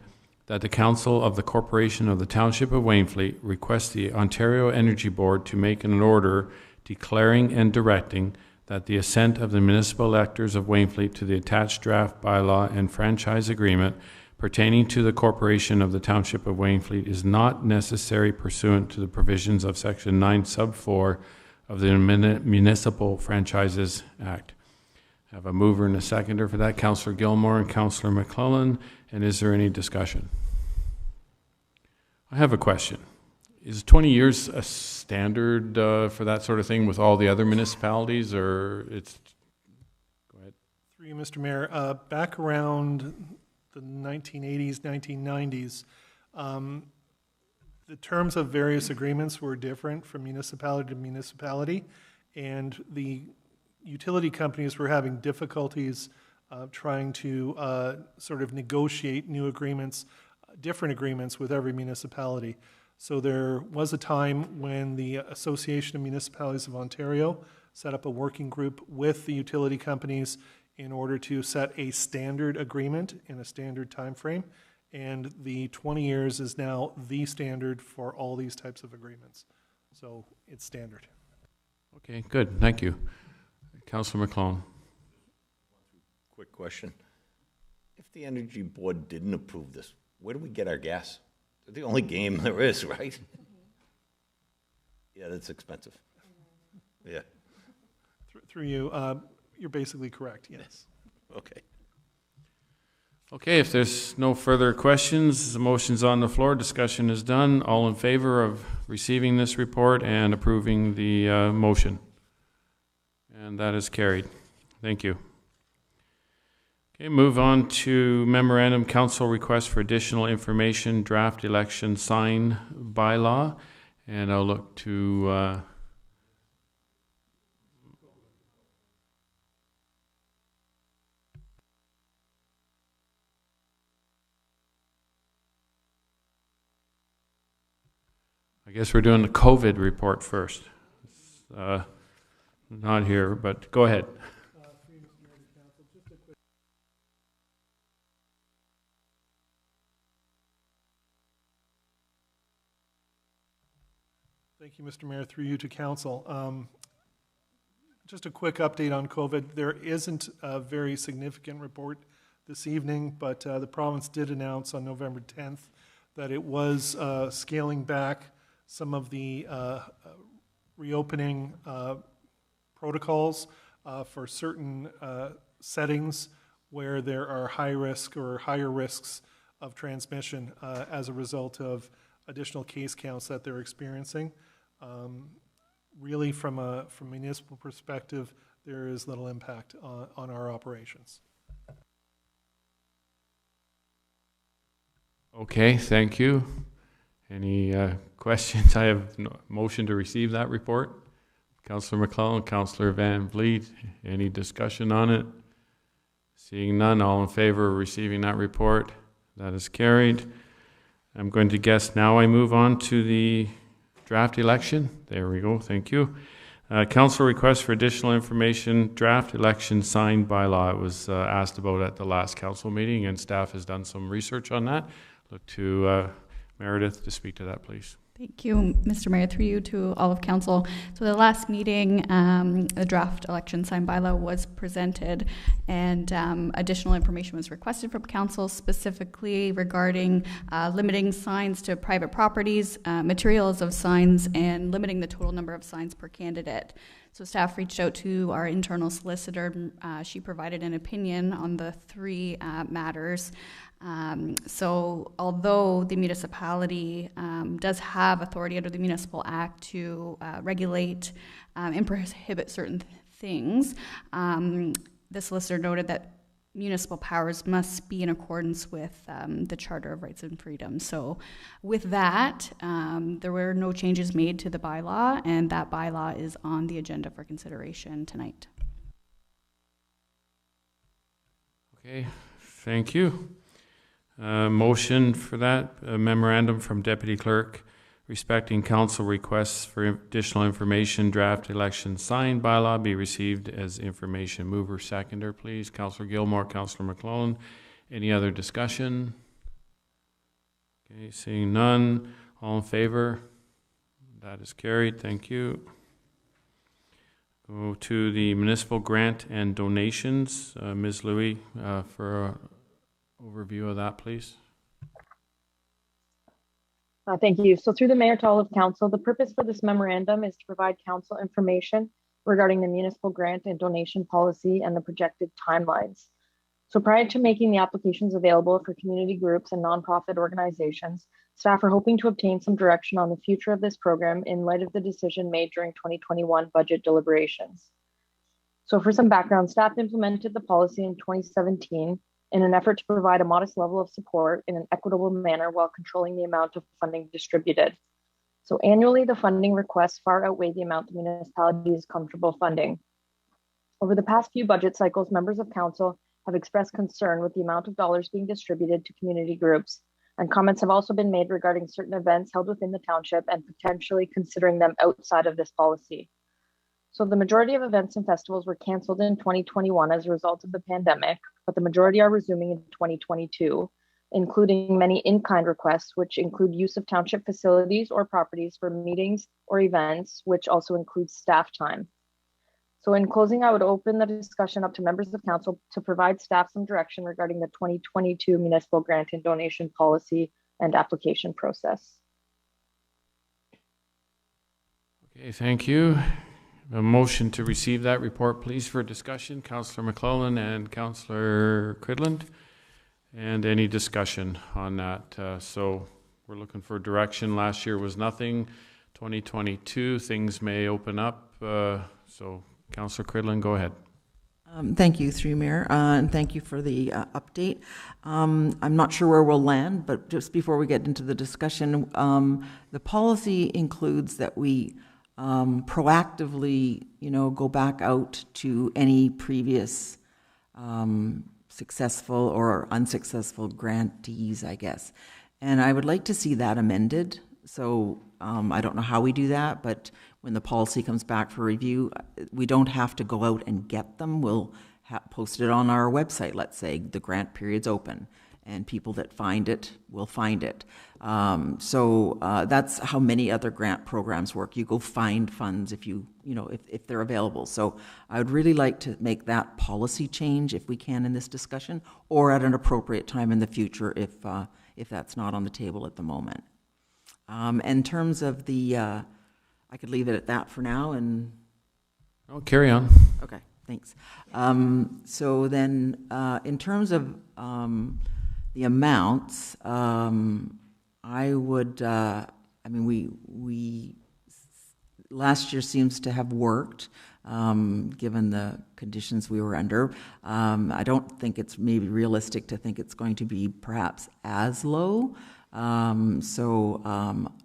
that the Council of the Corporation of the Township of Wainfleet requests the Ontario Energy Board to make an order declaring and directing that the assent of the municipal electors of Wainfleet to the attached draft bylaw and franchise agreement pertaining to the Corporation of the Township of Wainfleet is not necessary pursuant to the provisions of Section 9 Sub 4 of the Municipal Franchises Act. I have a mover and a seconder for that, Councillor Gilmore and Councillor McClellan. And is there any discussion? I have a question. Is 20 years a standard for that sort of thing with all the other municipalities, or it's... Go ahead. Through you, Mr. Mayor, back around the 1980s, 1990s, the terms of various agreements were different from municipality to municipality, and the utility companies were having difficulties trying to sort of negotiate new agreements, different agreements with every municipality. So there was a time when the Association of Municipalities of Ontario set up a working group with the utility companies in order to set a standard agreement in a standard time frame. And the 20 years is now the standard for all these types of agreements. So it's standard. Okay, good. Thank you. Councillor McClellan. Quick question. If the Energy Board didn't approve this, where do we get our gas? It's the only game there is, right? Yeah, that's expensive. Yeah. Through you, you're basically correct, yes. Okay. Okay, if there's no further questions, the motion's on the floor, discussion is done. All in favor of receiving this report and approving the motion? And that is carried. Thank you. Okay, move on to memorandum council request for additional information, draft election sign bylaw. And I'll look to I guess we're doing the COVID report first. Not here, but go ahead. Thank you, Mr. Mayor. Through you to council. Just a quick update on COVID. There isn't a very significant report this evening, but the province did announce on November 10th that it was scaling back some of the reopening protocols for certain settings where there are high risk or higher risks of transmission as a result of additional case counts that they're experiencing. Really, from a municipal perspective, there is little impact on our operations. Okay, thank you. Any questions? I have no motion to receive that report. Councillor McClellan, Councillor Van Vliet, any discussion on it? Seeing none, all in favor of receiving that report? That is carried. I'm going to guess now I move on to the draft election. There we go, thank you. Council request for additional information, draft election signed bylaw. It was asked about at the last council meeting, and staff has done some research on that. Look to Meredith to speak to that, please. Thank you, Mr. Mayor. Through you to all of council. So the last meeting, the draft election sign bylaw was presented, and additional information was requested from council, specifically regarding limiting signs to private properties, materials of signs, and limiting the total number of signs per candidate. So staff reached out to our internal solicitor. She provided an opinion on the three matters. So although the municipality does have authority under the Municipal Act to regulate and prohibit certain things, the solicitor noted that municipal powers must be in accordance with the Charter of Rights and Freedoms. So with that, there were no changes made to the bylaw, and that bylaw is on the agenda for consideration tonight. Okay, thank you. Motion for that, memorandum from Deputy Clerk respecting council requests for additional information, draft election signed bylaw be received as information. Mover, seconder, please. Councillor Gilmore, Councillor McClellan. Any other discussion? Okay, seeing none, all in favor? That is carried, thank you. Go to the municipal grant and donations. Ms. Louie, for an overview of that, please. Thank you. So through the mayor to all of council, the purpose for this memorandum is to provide council information regarding the municipal grant and donation policy and the projected timelines. So prior to making the applications available for community groups and nonprofit organizations, staff are hoping to obtain some direction on the future of this program in light of the decision made during 2021 budget deliberations. So for some background, staff implemented the policy in 2017 in an effort to provide a modest level of support in an equitable manner while controlling the amount of funding distributed. So annually, the funding requests far outweigh the amount the municipality is comfortable funding. Over the past few budget cycles, members of council have expressed concern with the amount of dollars being distributed to community groups, and comments have also been made regarding certain events held within the township and potentially considering them outside of this policy. So the majority of events and festivals were canceled in 2021 as a result of the pandemic, but the majority are resuming in 2022, including many in-kind requests, which include use of township facilities or properties for meetings or events, which also includes staff time. So in closing, I would open the discussion up to members of council to provide staff some direction regarding the 2022 municipal grant and donation policy and application process. Okay, thank you. A motion to receive that report, please, for discussion. Councillor McClellan and Councillor Cridland. And any discussion on that? So we're looking for direction. Last year was nothing. 2022, things may open up. So Councillor Cridland, go ahead. Thank you, through Mayor, and thank you for the update. I'm not sure where we'll land, but just before we get into the discussion, the policy includes that we proactively, go back out to any previous successful or unsuccessful grantees, I guess. And I would like to see that amended. So I don't know how we do that, but when the policy comes back for review, we don't have to go out and get them. We'll post it on our website, let's say, the grant period's open, and people that find it will find it. So that's how many other grant programs work. You go find funds if if they're available. So I would really like to make that policy change if we can in this discussion, or at an appropriate time in the future if that's not on the table at the moment. In terms of the, I could leave it at that for now and... Oh, carry on. Okay, thanks. So then in terms of the amounts, I would, we last year seems to have worked, given the conditions we were under. I don't think it's maybe realistic to think it's going to be perhaps as low. So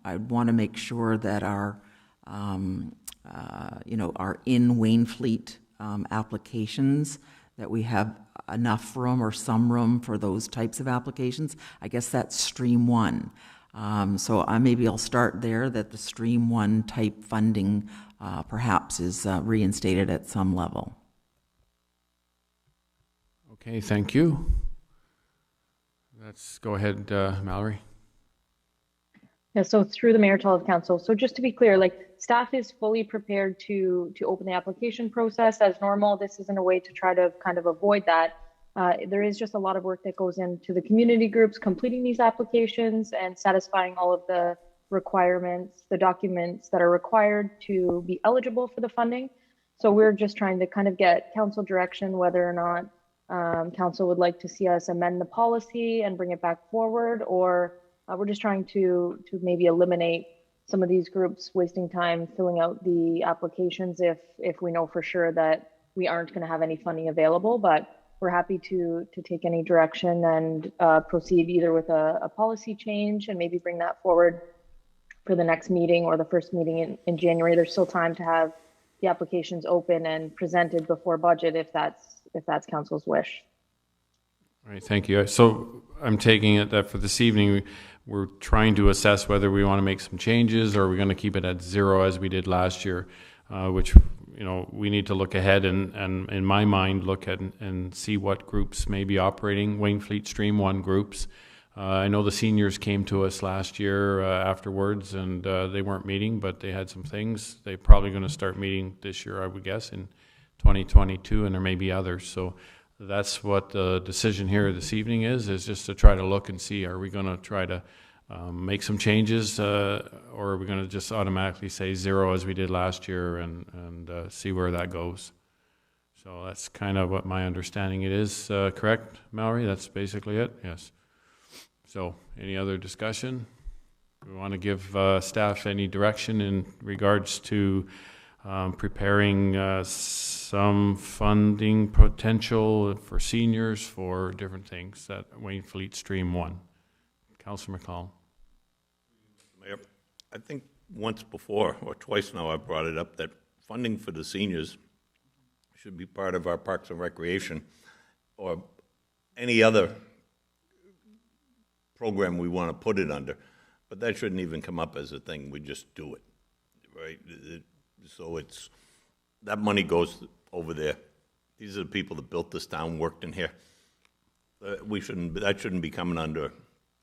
I'd want to make sure that our, our in Wainfleet applications, that we have enough room or some room for those types of applications. I guess that's stream one. So maybe I'll start there, that the stream one type funding perhaps is reinstated at some level. Okay, thank you. Let's go ahead, Mallory. Yeah, so through the mayor to all of council. So just to be clear, staff is fully prepared to open the application process as normal. This isn't a way to try to kind of avoid that. There is just a lot of work that goes into the community groups completing these applications and satisfying all of the requirements, the documents that are required to be eligible for the funding. So we're just trying to kind of get council direction whether or not council would like to see us amend the policy and bring it back forward, or we're just trying to maybe eliminate some of these groups wasting time filling out the applications if we know for sure that we aren't going to have any funding available. But we're happy to take any direction and proceed either with a policy change and maybe bring that forward for the next meeting or the first meeting in January. There's still time to have the applications open and presented before budget if that's council's wish. All right, thank you. So I'm taking it that for this evening, we're trying to assess whether we want to make some changes or we're going to keep it at zero as we did last year, which, we need to look ahead and in my mind, look at and see what groups may be operating, Wainfleet Stream 1 groups, I know the seniors came to us last year afterwards, and they weren't meeting, but they had some things. They're probably going to start meeting this year, I would guess, in 2022, and there may be others. So that's what the decision here this evening is just to try to look and see, are we going to try to make some changes, or are we going to just automatically say 0 as we did last year and see where that goes? So that's kind of what my understanding it is. Correct, Mallory? That's basically it? Yes. So, any other discussion? We want to give staff any direction in regards to preparing some funding potential for seniors for different things at Wainfleet Stream 1. Councillor McCall. Mayor, I think once before, or twice now, I've brought it up that funding for the seniors should be part of our Parks and Recreation or any other program we want to put it under, but that shouldn't even come up as a thing. We just do it, right? So it's, that money goes over there. These are the people that built this town, worked in here. That shouldn't be coming under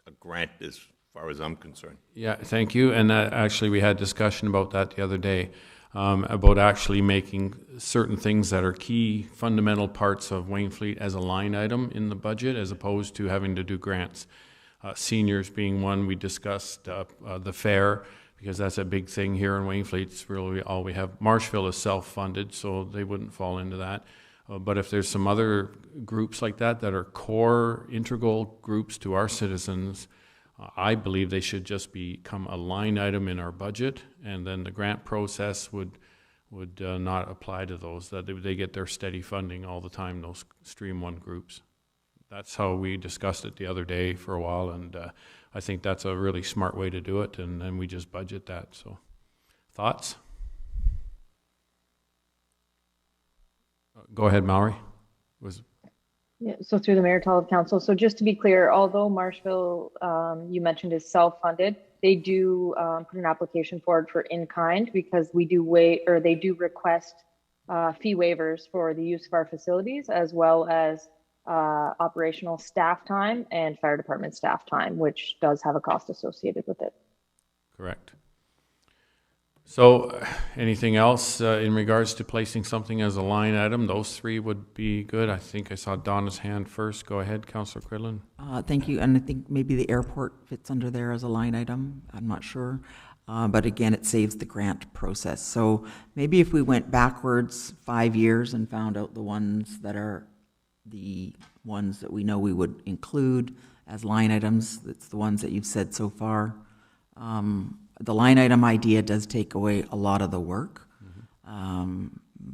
a grant as far as I'm concerned. Yeah, thank you. And actually we had discussion about that the other day, about actually making certain things that are key fundamental parts of Wainfleet as a line item in the budget, as opposed to having to do grants. Seniors being one, we discussed the fair, because that's a big thing here in Wainfleet. It's really all we have. Marshville is self-funded, so they wouldn't fall into that. But if there's some other groups like that that are core, integral groups to our citizens, I believe they should just become a line item in our budget, and then the grant process would not apply to those. That they get their steady funding all the time, those Stream 1 groups. That's how we discussed it the other day for a while, and I think that's a really smart way to do it, and then we just budget that. So, thoughts? Go ahead, Mallory. Yeah, so through the mayor to all of council. So just to be clear, although Marshville, you mentioned, is self-funded, they do put an application forward for in-kind, because we do they do request fee waivers for the use of our facilities, as well as operational staff time and fire department staff time, which does have a cost associated with it. Correct. So anything else in regards to placing something as a line item? Those three would be good. I think I saw Donna's hand first. Go ahead, Councillor Cridlin. Thank you. And I think maybe the airport fits under there as a line item. I'm not sure. But again, it saves the grant process. So maybe if we went backwards 5 years and found out the ones that are the ones that we know we would include as line items, that's the ones that you've said so far. The line item idea does take away a lot of the work,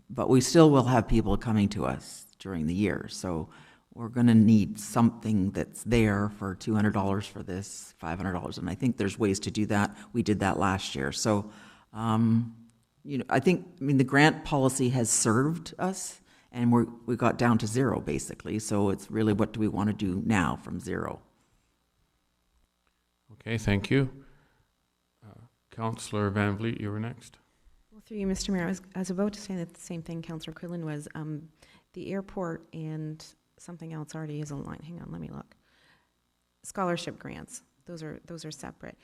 but we still will have people coming to us during the year. So we're going to need something that's there for $200 for this, $500, and I think there's ways to do that. We did that last year. So, I mean, the grant policy has served us, and we got down to 0 basically. So it's really, what do we want to do now from 0? Okay, thank you. Councillor Van Vliet, you were next. Well, through you, Mr. Mayor, I was about to say that the same thing Councillor Cridlin was. The airport and something else already is a line. Hang on, let me look. Scholarship grants. Those are separate.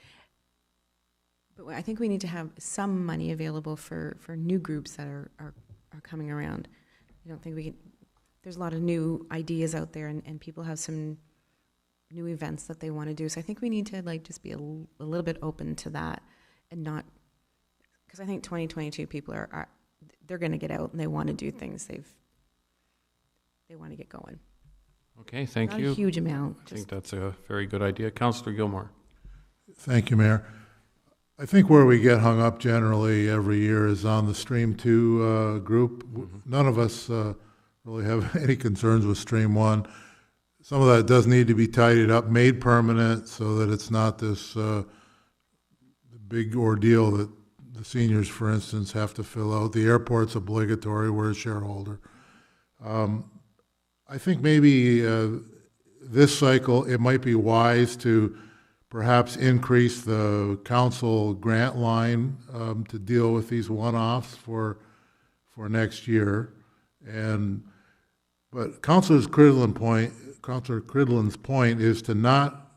But I think we need to have some money available for new groups that are coming around. I don't think we can. There's a lot of new ideas out there, and people have some new events that they want to do. So I think we need to just be a little bit open to that. And not, because I think 2022 people they're going to get out and they want to do things. They want to get going. Okay, thank not you. A huge amount. I think that's a very good idea. Councillor Gilmore. Thank you, Mayor. I think where we get hung up generally every year is on the Stream 2 group. None of us really have any concerns with Stream 1. Some of that does need to be tidied up, made permanent, so that it's not this big ordeal that the seniors, for instance, have to fill out. The airport's obligatory. We're a shareholder. I think maybe this cycle it might be wise to perhaps increase the council grant line to deal with these one-offs for next year. But Councillor Cridlin's point is to not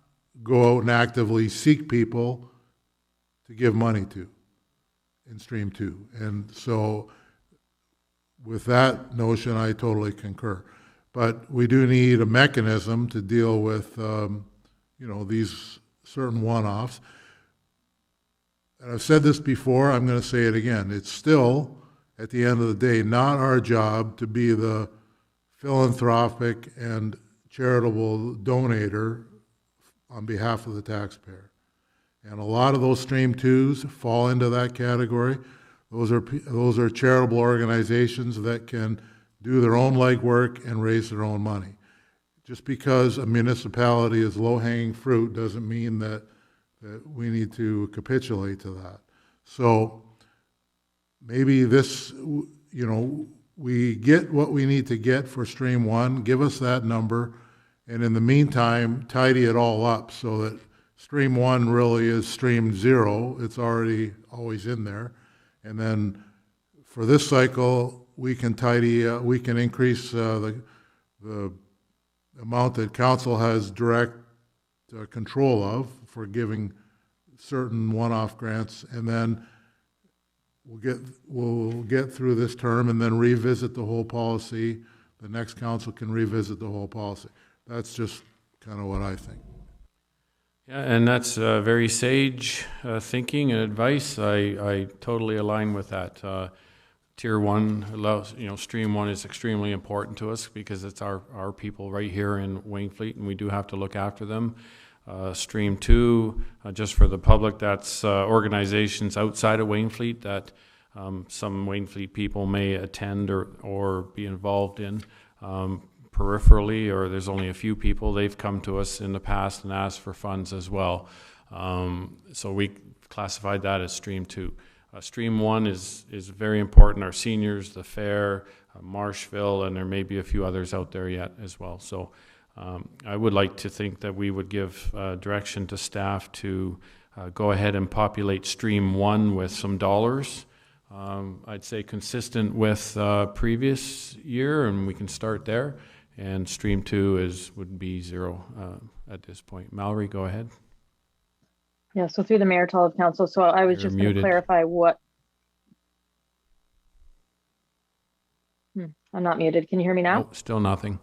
go out and actively seek people to give money to in Stream 2. And so with that notion, I totally concur. But we do need a mechanism to deal with, these certain one-offs. And I've said this before, I'm going to say it again. It's still, at the end of the day, not our job to be the philanthropic and charitable donator on behalf of the taxpayer. And a lot of those Stream 2s fall into that category. Those are charitable organizations that can do their own legwork and raise their own money. Just because a municipality is low-hanging fruit doesn't mean that we need to capitulate to that. So maybe this, we get what we need to get for Stream 1, give us that number, and in the meantime, tidy it all up so that Stream 1 really is Stream 0. It's already always in there. And then for this cycle, we can we can increase the amount that council has direct control of for giving certain one-off grants, and then we'll get through this term and then revisit the whole policy. The next council can revisit the whole policy. That's just kind of what I think. Yeah, and that's very sage thinking and advice. I totally align with that. Tier 1 allows, Stream 1 is extremely important to us because it's our people right here in Wainfleet, and we do have to look after them. Stream 2, just for the public, that's organizations outside of Wainfleet that some Wainfleet people may attend or be involved in peripherally, or there's only a few people. They've come to us in the past and asked for funds as well. So we classified that as Stream 2. Stream 1 is very important. Our seniors, the fair, Marshville, and there may be a few others out there yet as well. So I would like to think that we would give direction to staff to go ahead and populate Stream 1 with some dollars. I'd say consistent with previous year, and we can start there. And Stream 2 would be 0 at this point. Mallory, go ahead. Yeah, so through the mayor to all of council. So I was You're just going to muted. clarify what. I'm not muted. Can you hear me now? Nope, still nothing.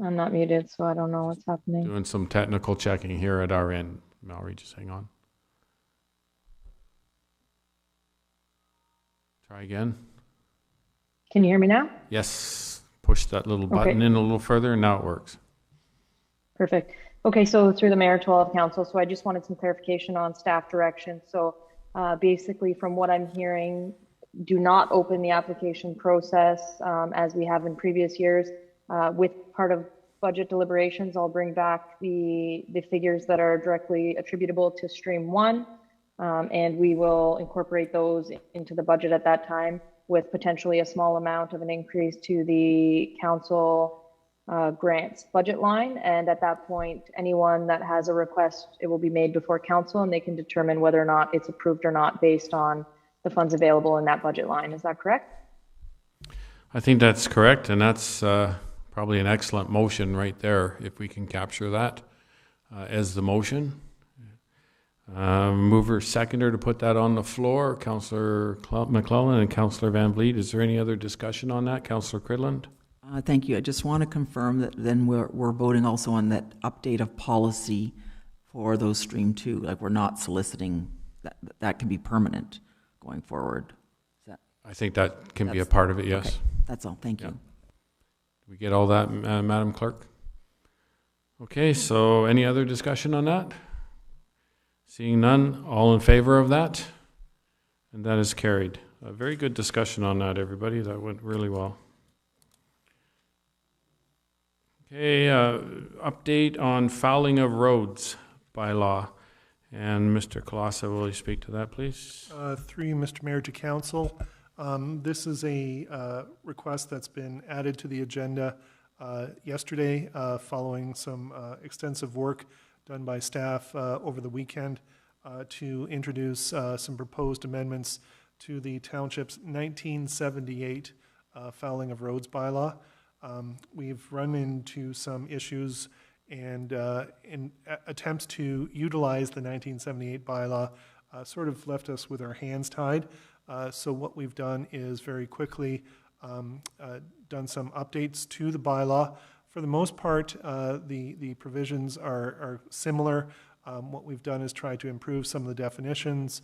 I'm not muted, so I don't know what's happening. Doing some technical checking here at our end. Mallory, just hang on. Try again. Can you hear me now? Yes. Push that little button in a little further, and now it works. Perfect. Okay, so through the mayor to all of council, so I just wanted some clarification on staff direction. So basically, from what I'm hearing, do not open the application process as we have in previous years. With part of budget deliberations, I'll bring back the figures that are directly attributable to Stream 1, and we will incorporate those into the budget at that time, with potentially a small amount of an increase to the council grants budget line. And at that point, anyone that has a request, it will be made before council, and they can determine whether or not it's approved or not based on the funds available in that budget line. Is that correct? I think that's correct, and that's probably an excellent motion right there, if we can capture that as the motion. Mover, seconder to put that on the floor, Councillor McClellan and Councillor Van Vliet. Is there any other discussion on that? Councillor Cridland? Thank you. I just want to confirm that then we're voting also on that update of policy for those Stream 2. Like, we're not soliciting that can be permanent going forward. I think that can be a part of it, yes. Okay. That's all. Thank you. Did we get all that, Madam Clerk? Okay, so any other discussion on that? Seeing none, all in favor of that? And that is carried. A very good discussion on that, everybody. That went really well. Okay, update on fouling of roads by law. And Mr. Kolasa, will you speak to that, please? Through you, Mr. Mayor, to council. This is a request that's been added to the agenda yesterday following some extensive work done by staff over the weekend to introduce some proposed amendments to the Township's 1978 fouling of roads bylaw. We've run into some issues and in attempts to utilize the 1978 bylaw sort of left us with our hands tied. So what we've done is very quickly done some updates to the bylaw. For the most part, the provisions are similar. What we've done is try to improve some of the definitions,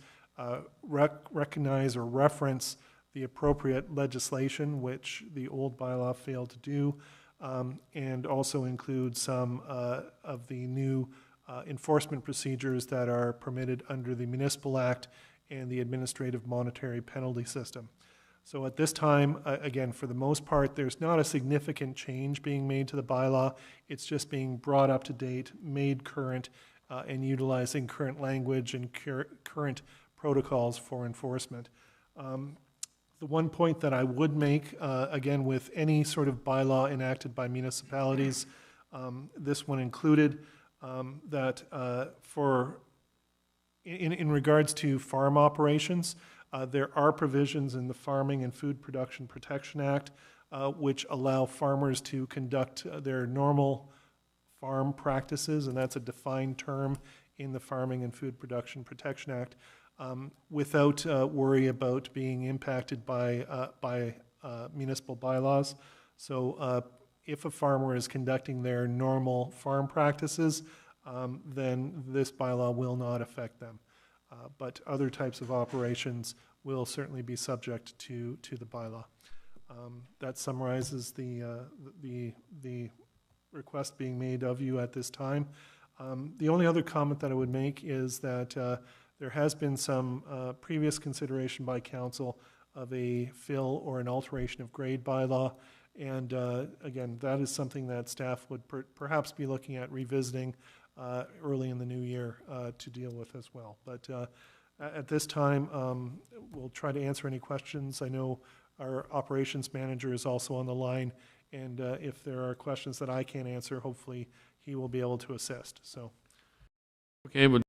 recognize or reference the appropriate legislation, which the old bylaw failed to do, and also include some of the new enforcement procedures that are permitted under the Municipal Act and the Administrative Monetary Penalty System. So at this time, again, for the most part, there's not a significant change being made to the bylaw. It's just being brought up to date, made current, and utilizing current language and current protocols for enforcement. The one point that I would make, again, with any sort of bylaw enacted by municipalities, this one included, that in regards to farm operations, there are provisions in the Farming and Food Production Protection Act which allow farmers to conduct their normal farm practices, and that's a defined term in the Farming and Food Production Protection Act, without worry about being impacted by municipal bylaws. So if a farmer is conducting their normal farm practices, then this bylaw will not affect them. But other types of operations will certainly be subject to the bylaw. That summarizes the request being made of you at this time. The only other comment that I would make is that there has been some previous consideration by council of a fill or an alteration of grade bylaw. And again, that is something that staff would perhaps be looking at revisiting early in the new year to deal with as well. But at this time, we'll try to answer any questions. I know our operations manager is also on the line, and if there are questions that I can't answer, hopefully he will be able to assist. So, okay, but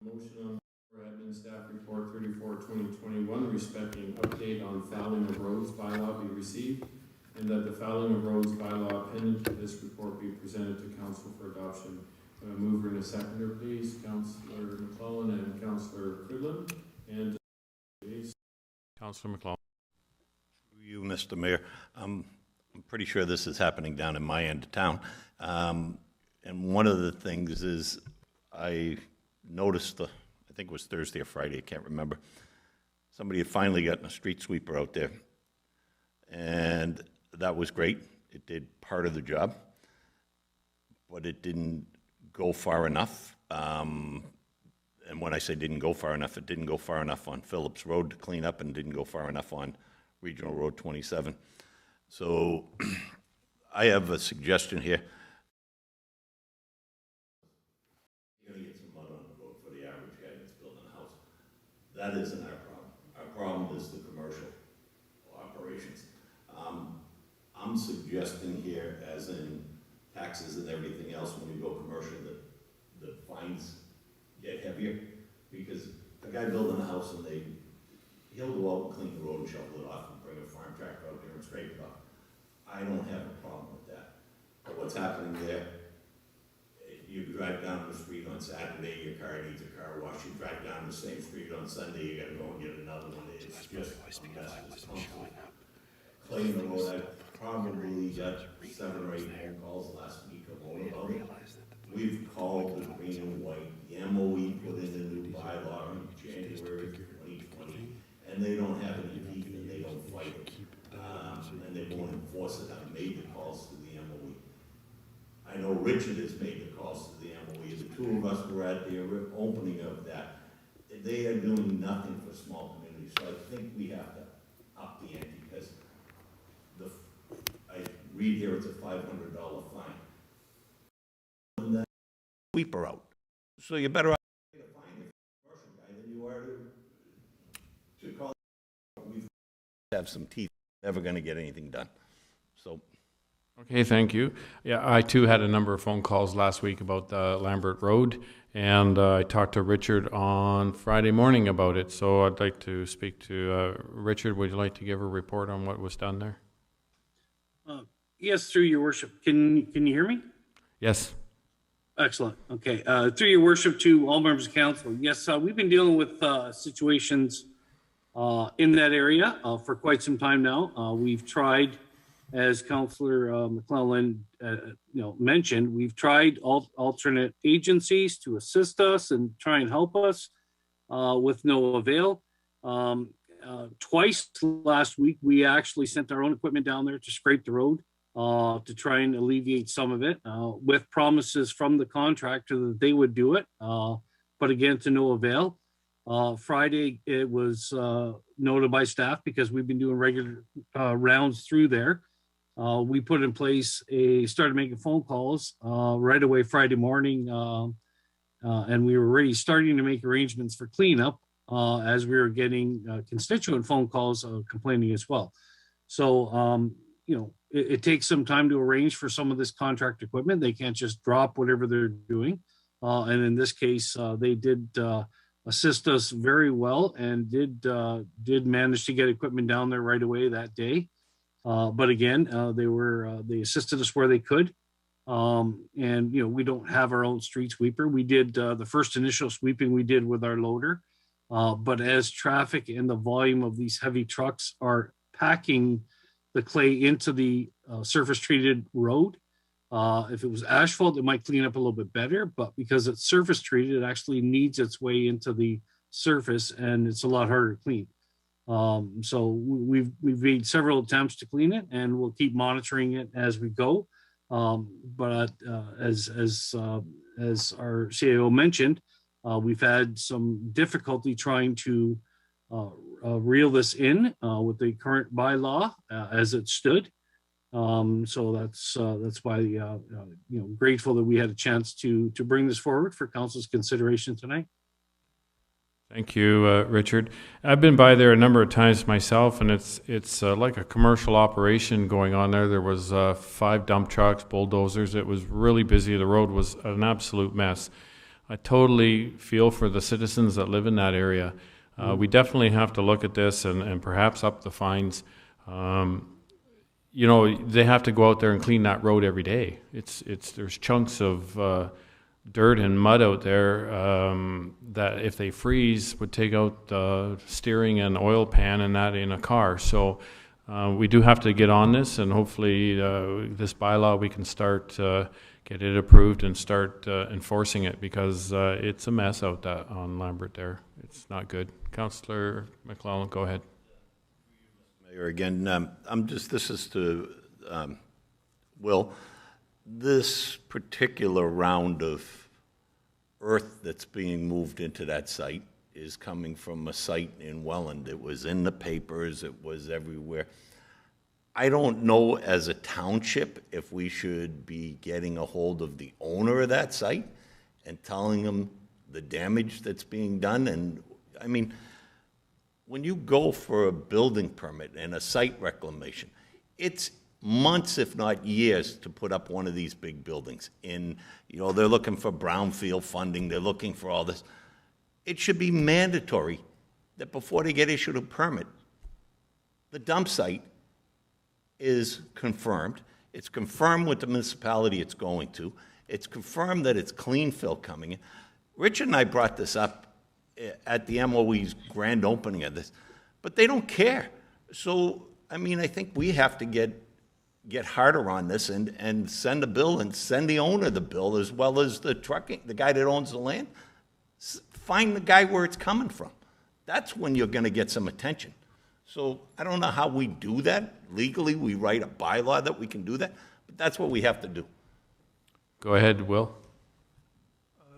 motion on admin staff report 34/2021 respecting update on fouling of roads bylaw be received, and that the fouling of roads bylaw appended to this report be presented to council for adoption. Mover and a seconder, please. Councillor McClellan and Councillor Cridlin. And please, Councillor McClellan. You, Mr. Mayor. I'm pretty sure this is happening down in my end of town. And one of the things is I noticed, I think it was Thursday or Friday, I can't remember, somebody had finally gotten a street sweeper out there. And that was great. It did part of the job, but it didn't go far enough. And when I say didn't go far enough, it didn't go far enough on Phillips Road to clean up and didn't go far enough on Regional Road 27. So I have a suggestion here. You're going to get some mud on the road for the average guy that's building a house. That isn't our problem. Our problem is the commercial operations. I'm suggesting here, as in taxes and everything else, when you go commercial, that the fines get heavier, because a guy building a house and he'll go out and clean the road and shovel it off and bring a farm tractor out there and scrape it off. I don't have a problem with that. But what's happening there, you drive down the street on Saturday, your car needs a car wash. You drive down the same street on Sunday, you gotta go and get another one. It's just a mess. Cleaning the road, I probably got 7 or 8 phone calls last week alone about it. We've called the green and white. The MOE put in a new bylaw in January 2020, and they don't have any teeth and they don't fight it. And they won't enforce it. I've made the calls to the MOE. I know Richard has made the calls to the MOE. The two of us were at the opening of that. They are doing nothing for small communities. So I think we have to up the ante, because I read here it's a $500 fine. And then sweeper out. So you're better off getting a fine if you're a commercial guy than you are to call. We have some teeth. Never going to get anything done. So. Okay, thank you. Yeah, I too had a number of phone calls last week about the Lambert Road, and I talked to Richard on Friday morning about it. So I'd like to speak to Richard. Would you like to give a report on what was done there? Yes, through your worship. Can you hear me? Yes. Excellent. Okay. Through your worship to all members of council. Yes, we've been dealing with situations in that area for quite some time now. We've tried, as Councillor McClellan mentioned, we've tried alternate agencies to assist us and try and help us with no avail. Twice last week, we actually sent our own equipment down there to scrape the road to try and alleviate some of it with promises from the contractor that they would do it, but again, to no avail. Friday, it was noted by staff because we've been doing regular rounds through there. We put in place started making phone calls right away Friday morning, and we were already starting to make arrangements for cleanup as we were getting constituent phone calls complaining as well. So, it takes some time to arrange for some of this contract equipment. They can't just drop whatever they're doing. And in this case, they did assist us very well and did manage to get equipment down there right away that day. But again, they assisted us where they could. And we don't have our own street sweeper. We did the first initial sweeping we did with our loader. But as traffic and the volume of these heavy trucks are packing the clay into the surface treated road, if it was asphalt, it might clean up a little bit better, but because it's surface treated, it actually needs its way into the surface and it's a lot harder to clean. So we've made several attempts to clean it and we'll keep monitoring it as we go. But as our CAO mentioned, we've had some difficulty trying to reel this in with the current bylaw as it stood. So that's why grateful that we had a chance to bring this forward for council's consideration tonight. Thank you, Richard. I've been by there a number of times myself, and it's like a commercial operation going on there. There was 5 dump trucks, bulldozers. It was really busy. The road was an absolute mess. I totally feel for the citizens that live in that area. We definitely have to look at this and perhaps up the fines. They have to go out there and clean that road every day. There's chunks of dirt and mud out there that if they freeze would take out the steering and oil pan and that in a car. So we do have to get on this, and hopefully this bylaw we can start get it approved and start enforcing it, because it's a mess out on Lambert there. It's not good. Councillor McClellan, go ahead. Mayor, again, this is to Will. This particular round of earth that's being moved into that site is coming from a site in Welland. It was in the papers, it was everywhere. I don't know as a township if we should be getting a hold of the owner of that site and telling them the damage that's being done. And I mean, when you go for a building permit and a site reclamation, it's months, if not years, to put up one of these big buildings. They're looking for brownfield funding, they're looking for all this. It should be mandatory that before they get issued a permit, the dump site is confirmed. It's confirmed with the municipality it's going to. It's confirmed that it's clean fill coming in. Richard and I brought this up at the MOE's grand opening of this, but they don't care. So, I mean, I think we have to get harder on this and send a bill and send the owner the bill, as well as the guy that owns the land. Find the guy where it's coming from. That's when you're going to get some attention. So I don't know how we do that. Legally, we write a bylaw that we can do that, but that's what we have to do. Go ahead, Will.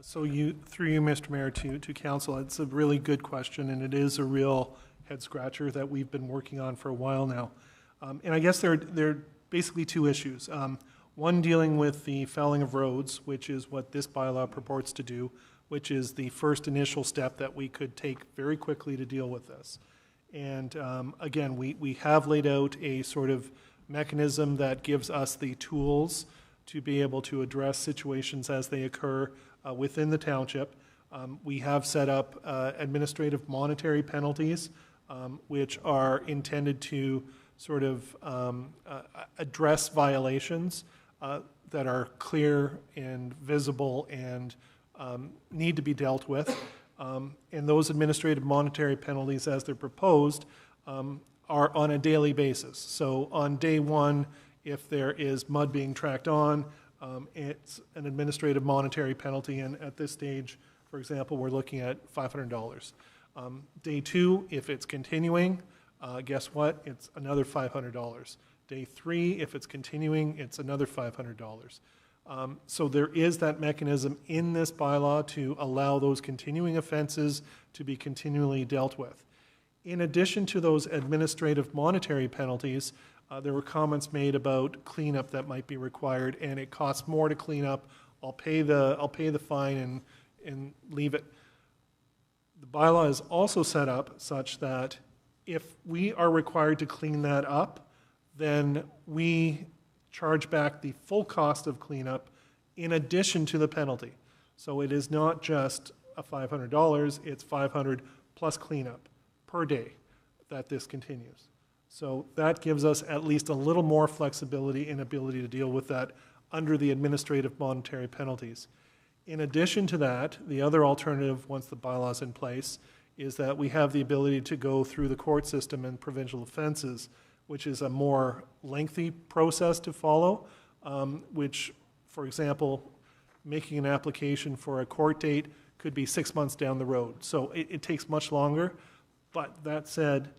Through you, Mr. Mayor, to council, it's a really good question, and it is a real head scratcher that we've been working on for a while now. And I guess there are basically 2 issues. One dealing with the felling of roads, which is what this bylaw purports to do, which is the first initial step that we could take very quickly to deal with this. And again, we have laid out a sort of mechanism that gives us the tools to be able to address situations as they occur within the township. We have set up administrative monetary penalties, which are intended to sort of address violations that are clear and visible and need to be dealt with. And those administrative monetary penalties, as they're proposed, are on a daily basis. So on day one, if there is mud being tracked on, it's an administrative monetary penalty, and at this stage, for example, we're looking at $500. Day two, if it's continuing, guess what? It's another $500. Day three, if it's continuing, it's another $500. So there is that mechanism in this bylaw to allow those continuing offenses to be continually dealt with. In addition to those administrative monetary penalties, there were comments made about cleanup that might be required, and it costs more to clean up. I'll pay the fine and leave it. The bylaw is also set up such that if we are required to clean that up, then we charge back the full cost of cleanup in addition to the penalty. So it is not just a $500, it's $500 plus cleanup per day that this continues. So that gives us at least a little more flexibility and ability to deal with that under the administrative monetary penalties. In addition to that, the other alternative, once the bylaw is in place, is that we have the ability to go through the court system and provincial offenses, which is a more lengthy process to follow, which, for example, making an application for a court date could be 6 months down the road. So it takes much longer. But that said,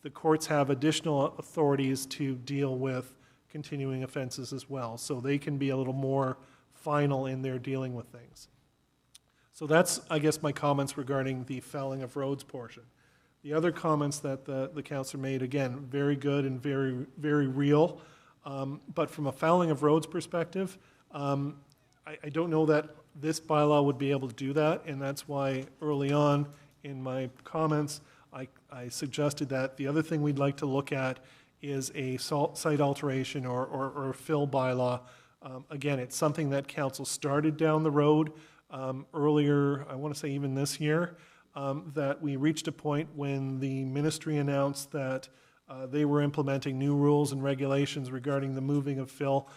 the courts have additional authorities to deal with continuing offenses as well. So they can be a little more final in their dealing with things. So that's, I guess, my comments regarding the felling of roads portion. The other comments that the councillor made, again, very good and very, very real. But from a felling of roads perspective, I don't know that this bylaw would be able to do that, and that's why early on in my comments, I suggested that the other thing we'd like to look at is a site alteration or fill bylaw. Again, it's something that council started down the road earlier, I want to say even this year, that we reached a point when the ministry announced that they were implementing new rules and regulations regarding the moving of fill.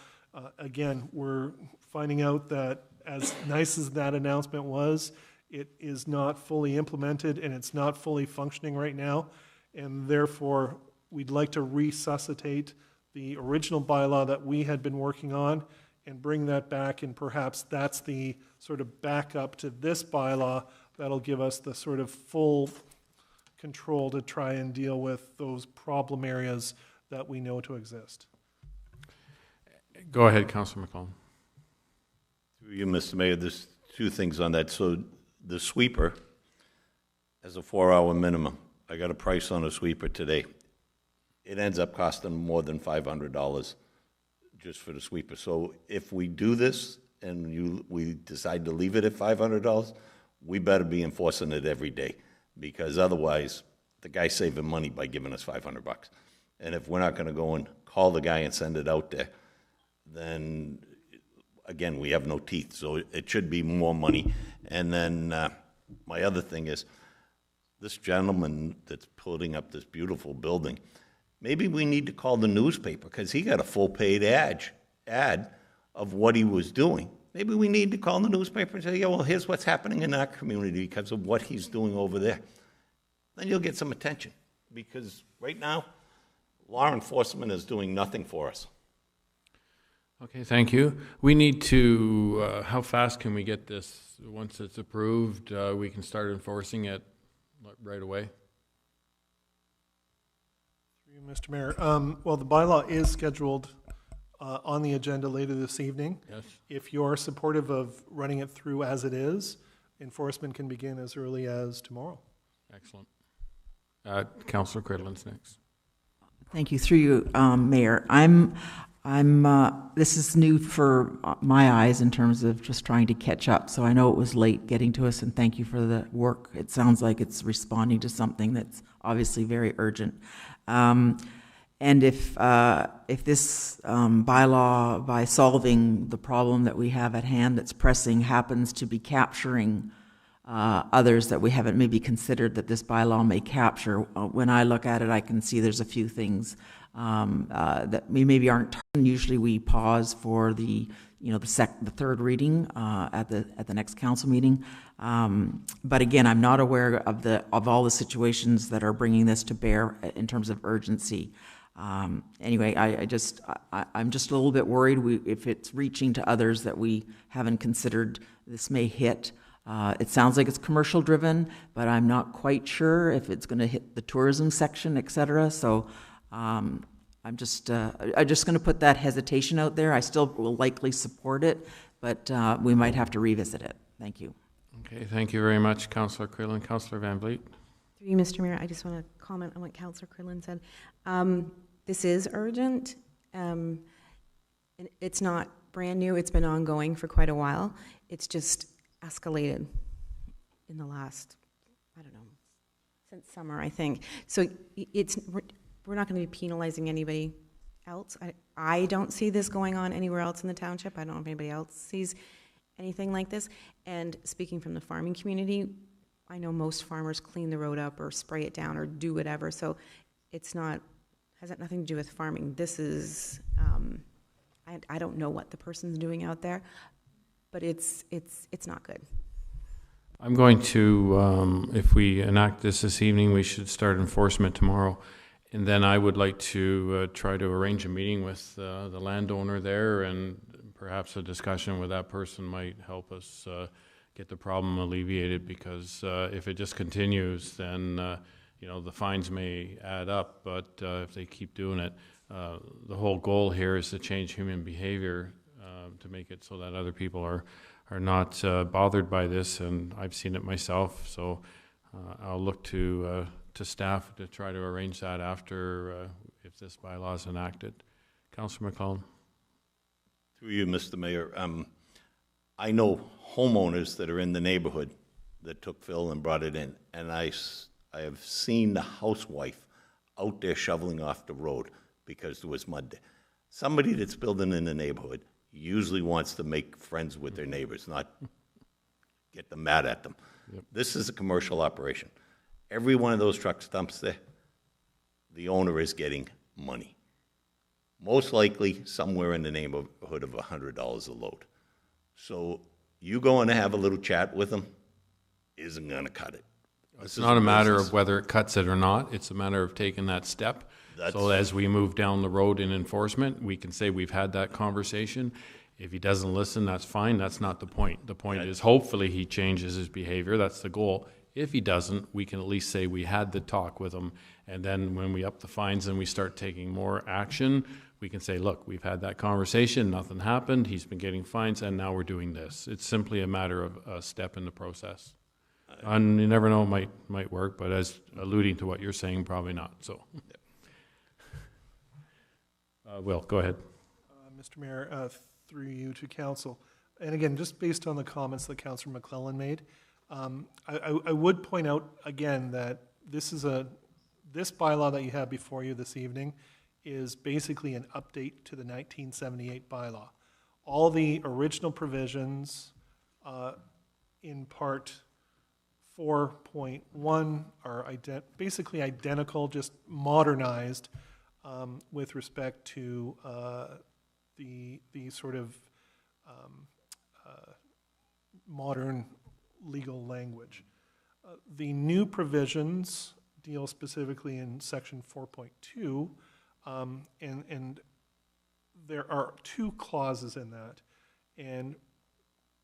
Again, we're finding out that as nice as that announcement was, it is not fully implemented and it's not fully functioning right now. And therefore, we'd like to resuscitate the original bylaw that we had been working on and bring that back, and perhaps that's the sort of backup to this bylaw that'll give us the sort of full control to try and deal with those problem areas that we know to exist. Go ahead, Councillor McCollum. Through you, Mr. Mayor, there's two things on that. So the sweeper has a 4-hour minimum. I got a price on a sweeper today. It ends up costing more than $500 just for the sweeper. So if we do this and we decide to leave it at $500, we better be enforcing it every day, because otherwise the guy's saving money by giving us $500. And if we're not going to go and call the guy and send it out there, then again, we have no teeth. So it should be more money. And then my other thing is, this gentleman that's putting up this beautiful building, maybe we need to call the newspaper, because he got a full paid ad of what he was doing. Maybe we need to call the newspaper and say, yeah, well, here's what's happening in our community because of what he's doing over there. Then you'll get some attention, because right now, law enforcement is doing nothing for us. Okay, thank you. We need to, how fast can we get this? Once it's approved, we can start enforcing it right away? Through you, Mr. Mayor. Well, the bylaw is scheduled on the agenda later this evening. Yes. If you're supportive of running it through as it is, enforcement can begin as early as tomorrow. Excellent. Councillor Cridlin's next. Thank you. Through you, Mayor. This is new for my eyes in terms of just trying to catch up. So I know it was late getting to us, and thank you for the work. It sounds like it's responding to something that's obviously very urgent. And if this bylaw, by solving the problem that we have at hand that's pressing, happens to be capturing others that we haven't maybe considered that this bylaw may capture, when I look at it, I can see there's a few things that we maybe aren't, usually we pause for the, the third reading at the next council meeting. But again, I'm not aware of all the situations that are bringing this to bear in terms of urgency. Anyway, I'm just a little bit worried if it's reaching to others that we haven't considered this may hit. It sounds like it's commercial driven, but I'm not quite sure if it's going to hit the tourism section, et cetera. So I'm just going to put that hesitation out there. I still will likely support it, but we might have to revisit it. Thank you. Okay, thank you very much, Councillor Crillon. Councillor Van Vliet. Through you, Mr. Mayor, I just want to comment on what Councillor Crillon said. This is urgent. And it's not brand new. It's been ongoing for quite a while. It's just escalated in the last, I don't know, since summer, I think. So we're not going to be penalizing anybody else. I don't see this going on anywhere else in the township. I don't know if anybody else sees anything like this. And speaking from the farming community, I know most farmers clean the road up or spray it down or do whatever. So it's not, has nothing to do with farming. This is, I don't know what the person's doing out there, but it's not good. I'm going to, if we enact this evening, we should start enforcement tomorrow. And then I would like to try to arrange a meeting with the landowner there, and perhaps a discussion with that person might help us get the problem alleviated, because if it just continues, then the fines may add up, but if they keep doing it, the whole goal here is to change human behavior to make it so that other people are not bothered by this, and I've seen it myself. So I'll look to staff to try to arrange that after if this bylaw is enacted. Councillor McClellan. Through you, Mr. Mayor, I know homeowners that are in the neighborhood that took fill and brought it in, and I have seen the housewife out there shoveling off the road because there was mud there. Somebody that's building in the neighborhood usually wants to make friends with their neighbors, not get them mad at them. Yep. This is a commercial operation. Every one of those trucks dumps there, the owner is getting money. Most likely somewhere in the neighborhood of $100 a load. So you going to have a little chat with them isn't going to cut it. It's not a matter of whether it cuts it or not. It's a matter of taking that step. So as we move down the road in enforcement, we can say we've had that conversation. If he doesn't listen, that's fine. That's not the point. The point is hopefully he changes his behavior. That's the goal. If he doesn't, we can at least say we had the talk with him. And then when we up the fines and we start taking more action, we can say, look, we've had that conversation. Nothing happened. He's been getting fines, and now we're doing this. It's simply a matter of a step in the process. And you never know, it might work, but as alluding to what you're saying, probably not. So, Will, go ahead. Mr. Mayor, through you to council. And again, just based on the comments that Councillor McClellan made, I would point out again that this bylaw that you have before you this evening is basically an update to the 1978 bylaw. All the original provisions in part 4.1 are basically identical, just modernized with respect to the sort of modern legal language. The new provisions deal specifically in section 4.2, and there are two clauses in that, and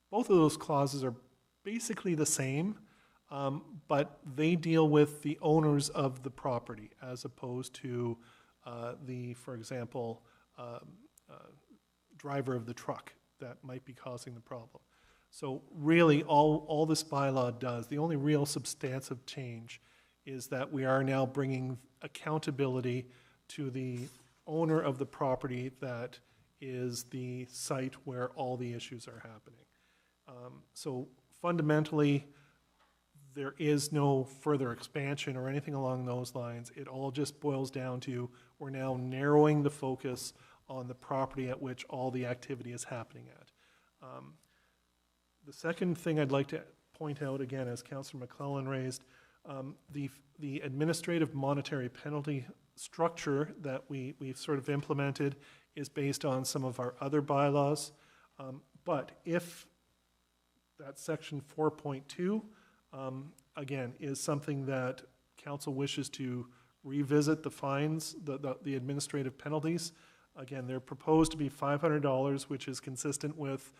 both of those clauses are basically the same, but they deal with the owners of the property as opposed to for example, driver of the truck that might be causing the problem. So really all this bylaw does, the only real substantive change is that we are now bringing accountability to the owner of the property that is the site where all the issues are happening. So fundamentally, there is no further expansion or anything along those lines. It all just boils down to we're now narrowing the focus on the property at which all the activity is happening at. The second thing I'd like to point out, again, as Councillor McClellan raised, the administrative monetary penalty structure that we've sort of implemented is based on some of our other bylaws. But if that section 4.2, again, is something that council wishes to revisit the fines, the administrative penalties. Again, they're proposed to be $500, which is consistent with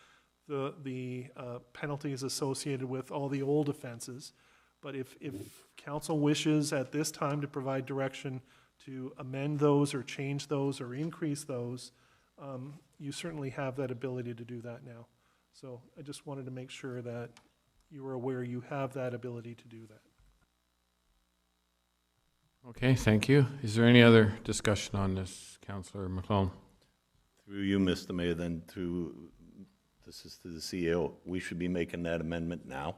the penalties associated with all the old offenses. But if council wishes at this time to provide direction to amend those or change those or increase those, you certainly have that ability to do that now. So I just wanted to make sure that you were aware you have that ability to do that. Okay, thank you. Is there any other discussion on this, Councillor McClellan? Through you, Mr. Mayor, then this is to the CEO, we should be making that amendment now.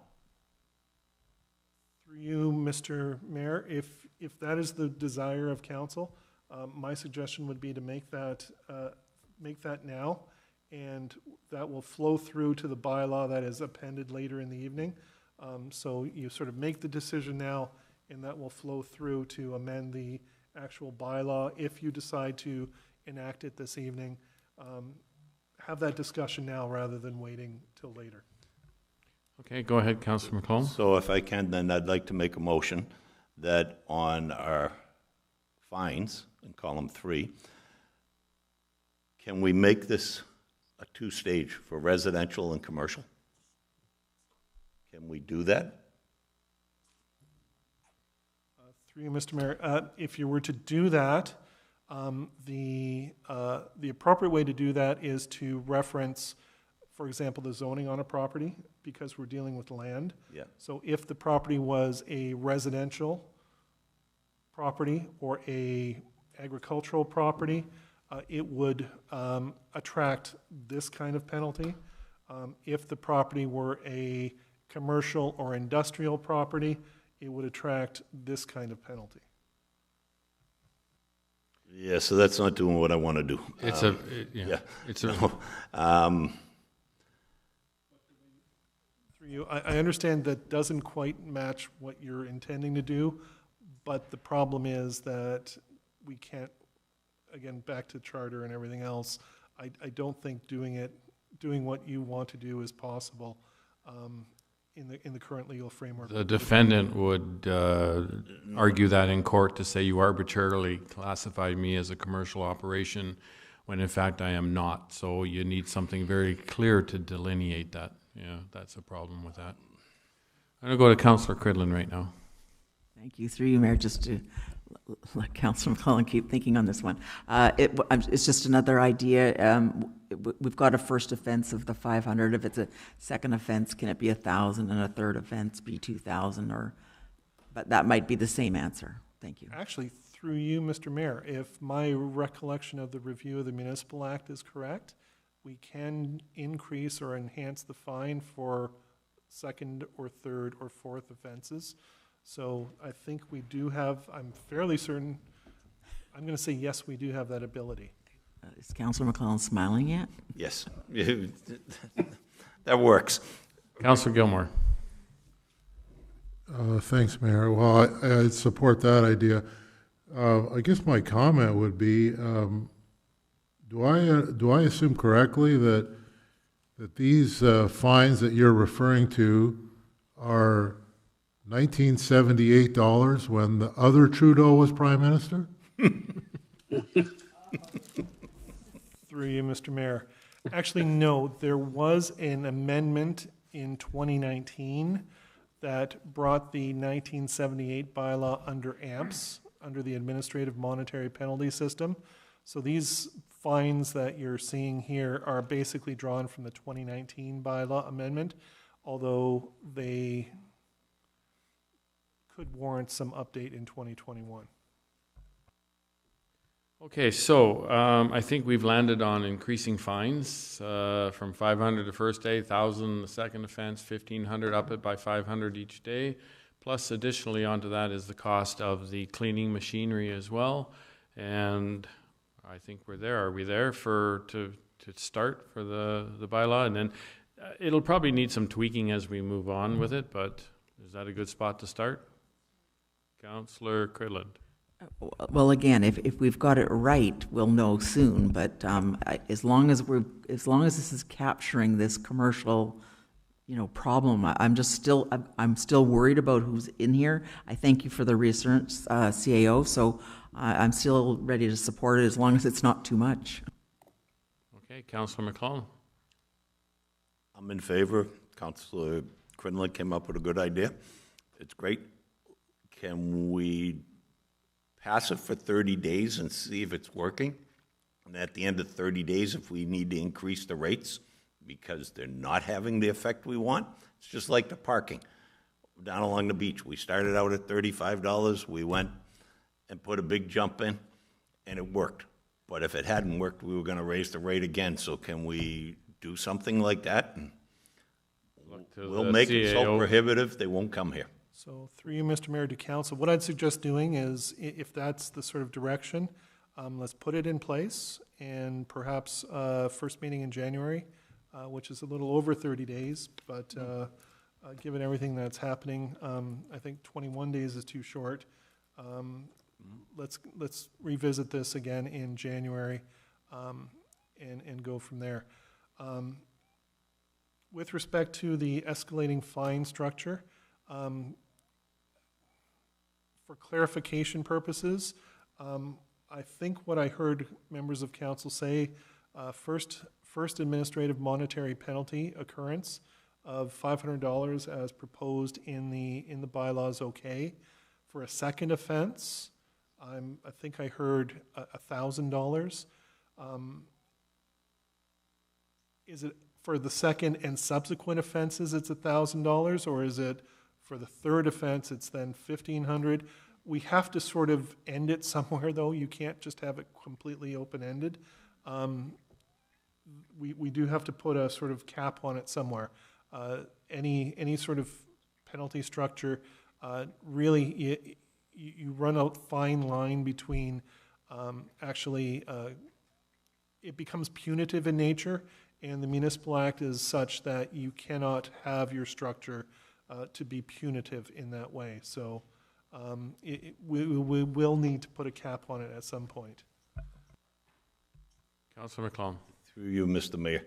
Through you, Mr. Mayor, if that is the desire of council, my suggestion would be to make that now, and that will flow through to the bylaw that is appended later in the evening. So you sort of make the decision now, and that will flow through to amend the actual bylaw. If you decide to enact it this evening, have that discussion now rather than waiting till later. Okay, go ahead, Councillor McClellan. So if I can, then I'd like to make a motion that on our fines in column 3, can we make this a 2-stage for residential and commercial? Can we do that? Through you, Mr. Mayor, if you were to do that, the appropriate way to do that is to reference, for example, the zoning on a property, because we're dealing with land. Yeah. So if the property was a residential property or a agricultural property, it would attract this kind of penalty. If the property were a commercial or industrial property, it would attract this kind of penalty. Yeah, so that's not doing what I want to do. It's it's a. Through you, I understand that doesn't quite match what you're intending to do, but the problem is that we can't, again, back to charter and everything else, I don't think doing what you want to do is possible in the current legal framework. The defendant would argue that in court to say you arbitrarily classified me as a commercial operation when in fact I am not. So you need something very clear to delineate that. Yeah, that's a problem with that. I'm going to go to Councillor Cridlin right now. Thank you. Through you, Mayor, just to let Councillor McClellan keep thinking on this one. It's just another idea. We've got a first offense of the 500. If it's a second offense, can it be 1,000, and a third offense be 2,000? But that might be the same answer. Thank you. Actually, through you, Mr. Mayor, if my recollection of the review of the Municipal Act is correct, we can increase or enhance the fine for second or third or fourth offenses. So I think we do have, I'm fairly certain, I'm going to say yes, we do have that ability. Is Councillor McClellan smiling yet? Yes. That works. Councillor Gilmore. Thanks, Mayor. Well, I support that idea. I guess my comment would be, do I assume correctly that these fines that you're referring to are $1978 when the other Trudeau was Prime Minister? Through you, Mr. Mayor. Actually, no, there was an amendment in 2019 that brought the 1978 bylaw under AMPS, under the Administrative Monetary Penalty System. So these fines that you're seeing here are basically drawn from the 2019 bylaw amendment, although they could warrant some update in 2021. Okay, so I think we've landed on increasing fines from 500 the first day, 1,000 the second offense, 1,500 up it by 500 each day. Plus additionally onto that is the cost of the cleaning machinery as well. And I think we're there. Are we there to start for the bylaw? And then it'll probably need some tweaking as we move on with it, but is that a good spot to start? Councillor Cridland. Well, again, if we've got it right, we'll know soon, but as long as this is capturing this commercial, problem, I'm still worried about who's in here. I thank you for the reassurance, CAO, so I'm still ready to support it as long as it's not too much. Okay, Councillor McClellan. I'm in favor. Councillor Quinlan came up with a good idea. It's great. Can we pass it for 30 days and see if it's working? And at the end of 30 days, if we need to increase the rates because they're not having the effect we want, it's just like the parking down along the beach. We started out at $35. We went and put a big jump in, and it worked. But if it hadn't worked, we were going to raise the rate again. So can we do something like that? And we'll make it so prohibitive they won't come here. So through you, Mr. Mayor, to council, what I'd suggest doing is, if that's the sort of direction, let's put it in place, and perhaps first meeting in January, which is a little over 30 days, but given everything that's happening, I think 21 days is too short. Let's revisit this again in January and go from there. With respect to the escalating fine structure, for clarification purposes, I think what I heard members of council say, first administrative monetary penalty occurrence of $500 as proposed in the bylaws, okay. For a second offense, I think I heard $1,000. Is it for the second and subsequent offenses it's $1,000, or is it for the third offense it's then $1,500? We have to sort of end it somewhere, though. You can't just have it completely open-ended. We do have to put a sort of cap on it somewhere. Any sort of penalty structure, really, you run a fine line between it becomes punitive in nature, and the Municipal Act is such that you cannot have your structure to be punitive in that way. So we will need to put a cap on it at some point. Councillor McClellan. Through you, Mr. Mayor,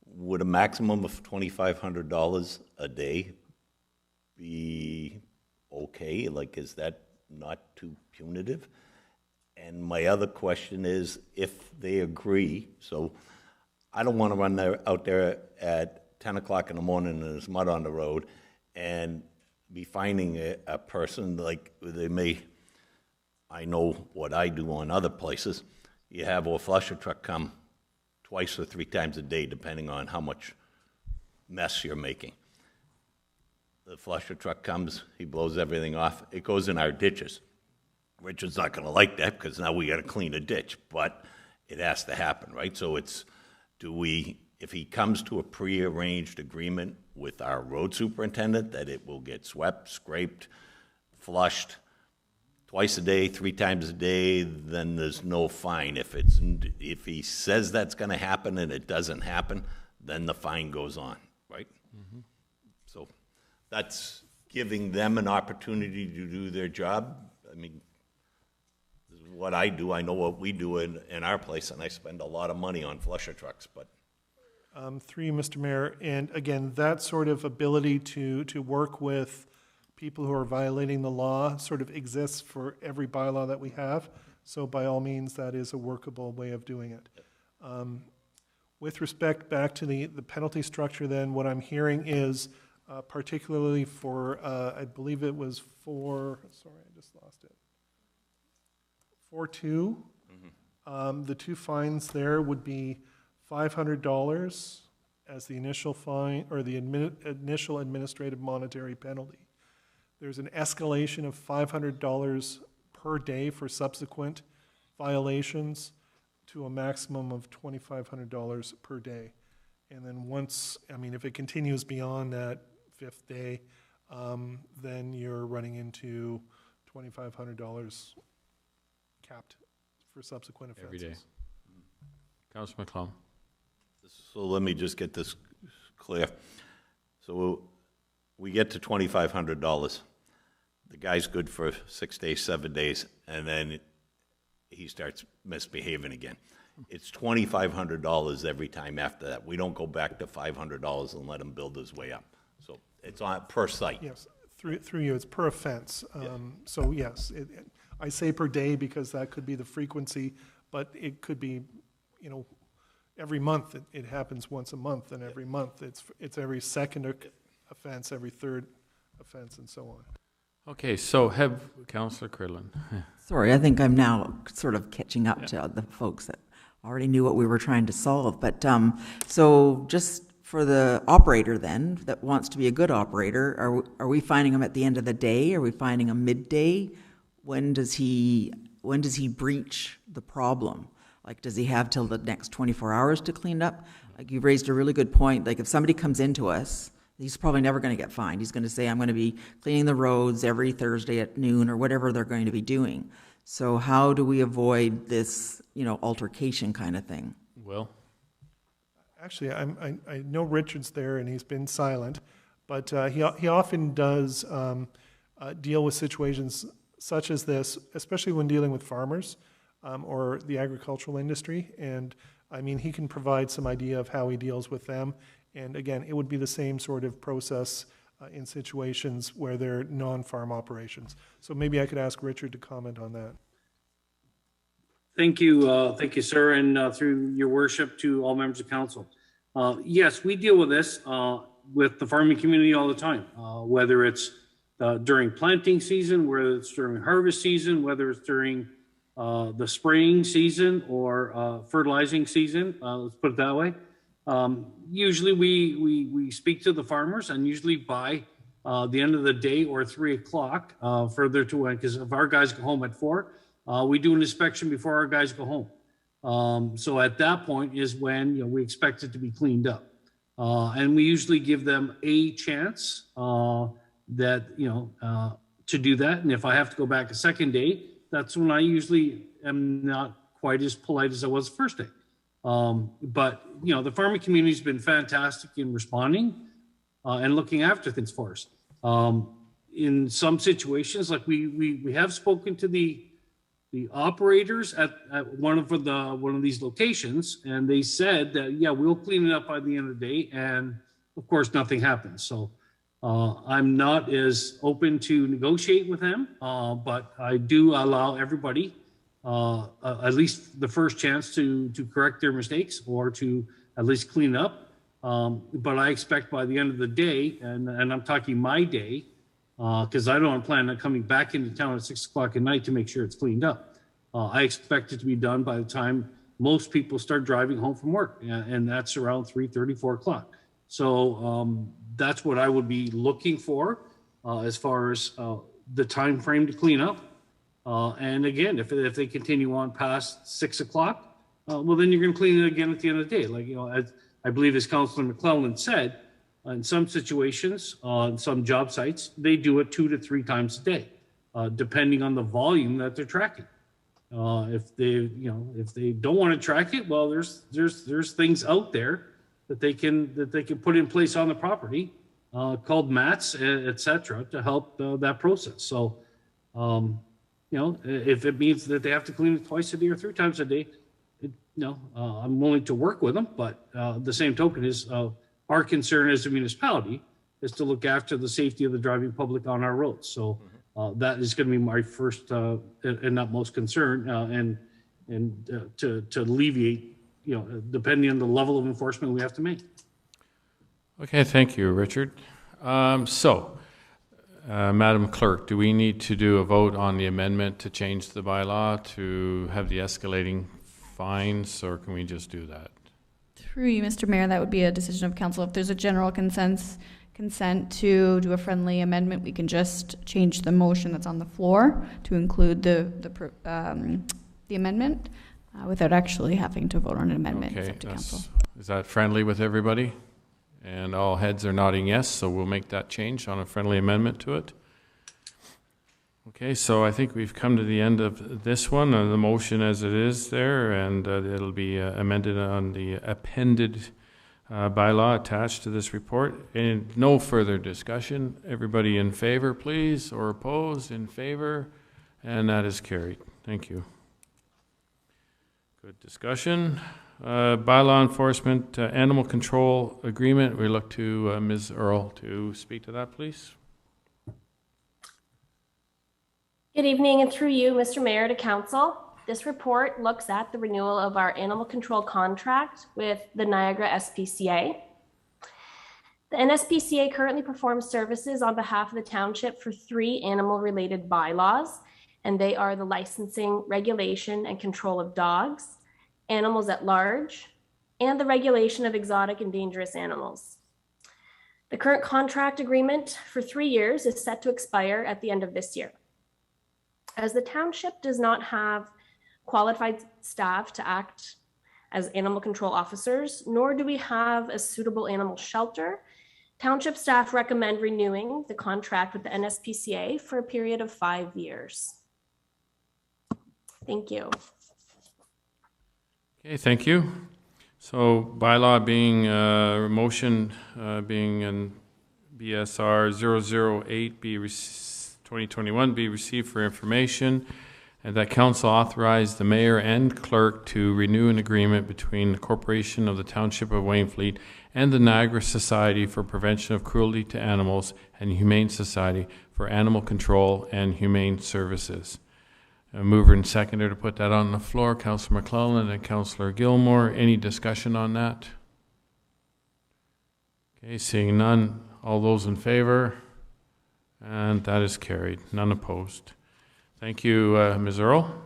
would a maximum of $2,500 a day be okay? Like, is that not too punitive? And my other question is, if they agree, so I don't want to run out there at 10 o'clock in the morning and there's mud on the road and be finding a person, like they may, I know what I do on other places, you have a flusher truck come twice or three times a day, depending on how much mess you're making. The flusher truck comes, he blows everything off, it goes in our ditches. Richard's not going to like that because now we got to clean a ditch, but it has to happen, right? So it's, if he comes to a pre-arranged agreement with our road superintendent that it will get swept, scraped, flushed twice a day, 3 times a day, then there's no fine. If he says that's going to happen and it doesn't happen, then the fine goes on, right? Mm-hmm. So that's giving them an opportunity to do their job. I mean, this is what I do. I know what we do in our place, and I spend a lot of money on flusher trucks, but through you, Mr. Mayor, and again, that sort of ability to work with people who are violating the law sort of exists for every bylaw that we have. So by all means, that is a workable way of doing it. With respect back to the penalty structure, then what I'm hearing is particularly for, I believe it was sorry, I just lost it. 4.2, the 2 fines there would be $500 as the initial fine, or the initial administrative monetary penalty. There's an escalation of $500 per day for subsequent violations to a maximum of $2,500 per day. And then once, if it continues beyond that 5th day, then you're running into $2,500 capped for subsequent offenses. Every day. Councillor McClellan. So let me just get this clear. So we get to $2,500. the guy's good for 6 days, 7 days, and then he starts misbehaving again. It's $2,500 every time after that. We don't go back to $500 and let him build his way up. So it's on per site. Yes, through you, it's per offense. So yes, I say per day because that could be the frequency, but it could be, you know, every month it happens once a month, and every month it's every second offense, every third offense, and so on. Okay, so Councillor Cridlin. Sorry, I think I'm now sort of catching up to the folks that already knew what we were trying to solve. But so just for the operator then, that wants to be a good operator, are we finding him at the end of the day? Are we finding him midday? When does he breach the problem? Like, does he have till the next 24 hours to clean up? Like, you raised a really good point. Like, if somebody comes into us, he's probably never going to get fined. He's going to say, I'm going to be cleaning the roads every Thursday at noon, or whatever they're going to be doing. So how do we avoid this, you know, altercation kind of thing? Will? Actually, I know Richard's there and he's been silent, but he often does deal with situations such as this, especially when dealing with farmers or the agricultural industry. And I mean, he can provide some idea of how he deals with them. And again, it would be the same sort of process in situations where they're non-farm operations. So maybe I could ask Richard to comment on that. Thank you, sir, and through your worship to all members of council. Yes, we deal with this with the farming community all the time, whether it's during planting season, whether it's during harvest season, whether it's during the spraying season or fertilizing season, let's put it that way. Usually we speak to the farmers, and usually by the end of the day or 3 o'clock, further to when, because if our guys go home at 4, we do an inspection before our guys go home. So at that point is when, you know, we expect it to be cleaned up. And we usually give them a chance that, you know, to do that. And if I have to go back a second day, that's when I usually am not quite as polite as I was the first day. But, you know, the farming community has been fantastic in responding and looking after things for us. In some situations, like we have spoken to the operators at one of these locations, and they said that, yeah, we'll clean it up by the end of the day. And of course, nothing happens. So I'm not as open to negotiate with them, but I do allow everybody at least the first chance to correct their mistakes or to at least clean up. But I expect by the end of the day, and I'm talking my day, because I don't plan on coming back into town at 6 o'clock at night to make sure it's cleaned up. I expect it to be done by the time most people start driving home from work, and that's around 3:30, 4 o'clock. So that's what I would be looking for as far as the time frame to clean up. And again, if they continue on past 6 o'clock, well, then you're going to clean it again at the end of the day. Like, you know, as I believe as Councillor McClellan said, in some situations, on some job sites, they do it 2 to 3 times a day, depending on the volume that they're tracking. If they don't want to track it, well, there's things out there that they can put in place on the property called mats, etc., to help that process. So, you know, if it means that they have to clean it twice a day or 3 times a day, I'm willing to work with them. But the same token is our concern as a municipality is to look after the safety of the driving public on our roads. So that is going to be my first and utmost concern, and to alleviate, you know, depending on the level of enforcement we have to make. Okay, thank you, Richard. Madam Clerk, do we need to do a vote on the amendment to change the bylaw to have the escalating fines, or can we just do that? Through you, Mr. Mayor, that would be a decision of council. If there's a general consent to do a friendly amendment, we can just change the motion that's on the floor to include the amendment without actually having to vote on an amendment. Okay, it's up to council. Is that friendly with everybody? And all heads are nodding yes, so we'll make that change on a friendly amendment to it. Okay, so I think we've come to the end of this one, the motion as it is there, and it'll be amended on the appended bylaw attached to this report. And no further discussion. Everybody in favor, please, or opposed? In favor? And that is carried. Thank you. Good discussion. Bylaw enforcement, animal control agreement. We look to Ms. Earl to speak to that, please. Good evening, and through you, Mr. Mayor, to Council. This report looks at the renewal of our animal control contract with the Niagara SPCA. The NSPCA currently performs services on behalf of the township for 3 animal-related bylaws, and they are the licensing, regulation, and control of dogs, animals at large, and the regulation of exotic and dangerous animals. The current contract agreement for 3 years is set to expire at the end of this year. As the township does not have qualified staff to act as animal control officers, nor do we have a suitable animal shelter, township staff recommend renewing the contract with the NSPCA for a period of 5 years. Thank you. Okay, thank you. So bylaw being motion being in BSR 008 2021 be received for information, and that council authorized the mayor and clerk to renew an agreement between the Corporation of the Township of Wainfleet and the Niagara Society for Prevention of Cruelty to Animals and Humane Society for Animal Control and Humane Services. A mover and seconder to put that on the floor, Councillor McClellan and Councillor Gilmore. Any discussion on that? Okay, seeing none. All those in favor? And that is carried. None opposed. Thank you, Ms. Earl.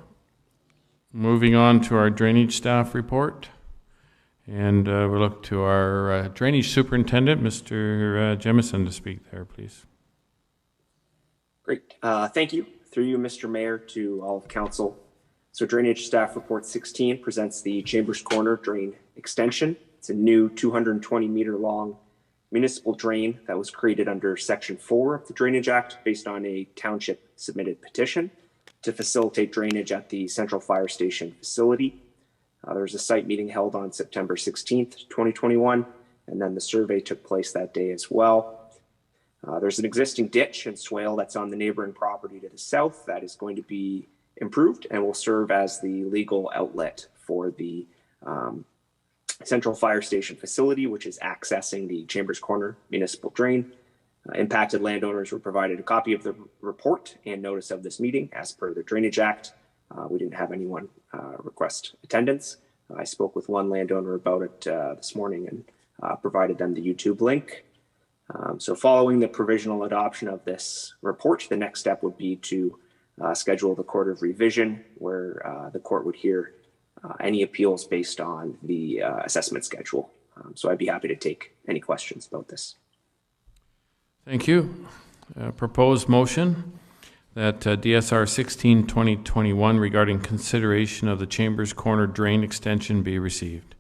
Moving on to our drainage staff report. And we'll look to our drainage superintendent, Mr. Jemison, to speak there, please. Great. Thank you. Through you, Mr. Mayor, to all of council. So Drainage Staff Report 16 presents the Chambers Corner Drain Extension. It's a new 220-meter long municipal drain that was created under Section 4 of the Drainage Act based on a township submitted petition to facilitate drainage at the Central Fire Station facility. There was a site meeting held on September 16th, 2021, and then the survey took place that day as well. There's an existing ditch and swale that's on the neighboring property to the south that is going to be improved and will serve as the legal outlet for the Central Fire Station facility, which is accessing the Chambers Corner municipal drain. Impacted landowners were provided a copy of the report and notice of this meeting as per the Drainage Act. We didn't have anyone request attendance. I spoke with one landowner about it this morning and provided them the YouTube link. So following the provisional adoption of this report, the next step would be to schedule the court of revision, where the court would hear any appeals based on the assessment schedule. So I'd be happy to take any questions about this. Thank you. Proposed motion that DSR 16-2021 regarding consideration of the Chambers Corner drain extension be received,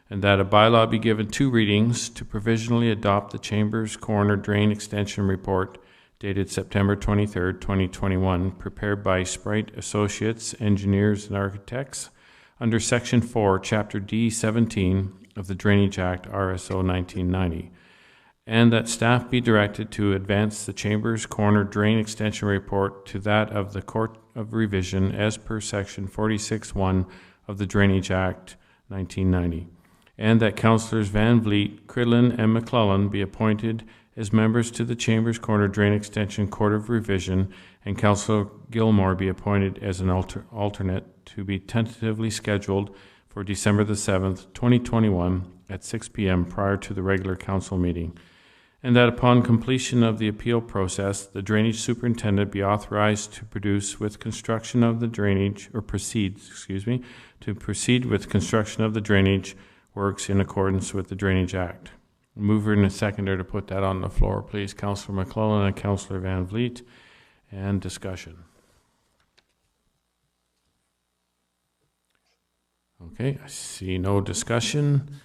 and that a bylaw be given 2 readings to provisionally adopt the Chambers Corner Drain Extension Report dated September 23rd, 2021, prepared by Sprite Associates, Engineers and Architects under Section 4, Chapter D17 of the Drainage Act, RSO 1990, and that staff be directed to advance the Chambers Corner Drain Extension Report to that of the Court of Revision as per Section 46(1) of the Drainage Act 1990. And that Councillors Van Vliet, Cridlin, and McClellan be appointed as members to the Chambers Corner Drain Extension Court of Revision, and Councillor Gilmore be appointed as an alternate to be tentatively scheduled for December the 7th, 2021 at 6 p.m. prior to the regular council meeting. And that upon completion of the appeal process, the drainage superintendent be authorized to proceed with construction of the drainage works in accordance with the Drainage Act. Mover and a seconder to put that on the floor, please. Councillor McClellan and Councillor Van Vliet. And discussion. Okay, I see no discussion.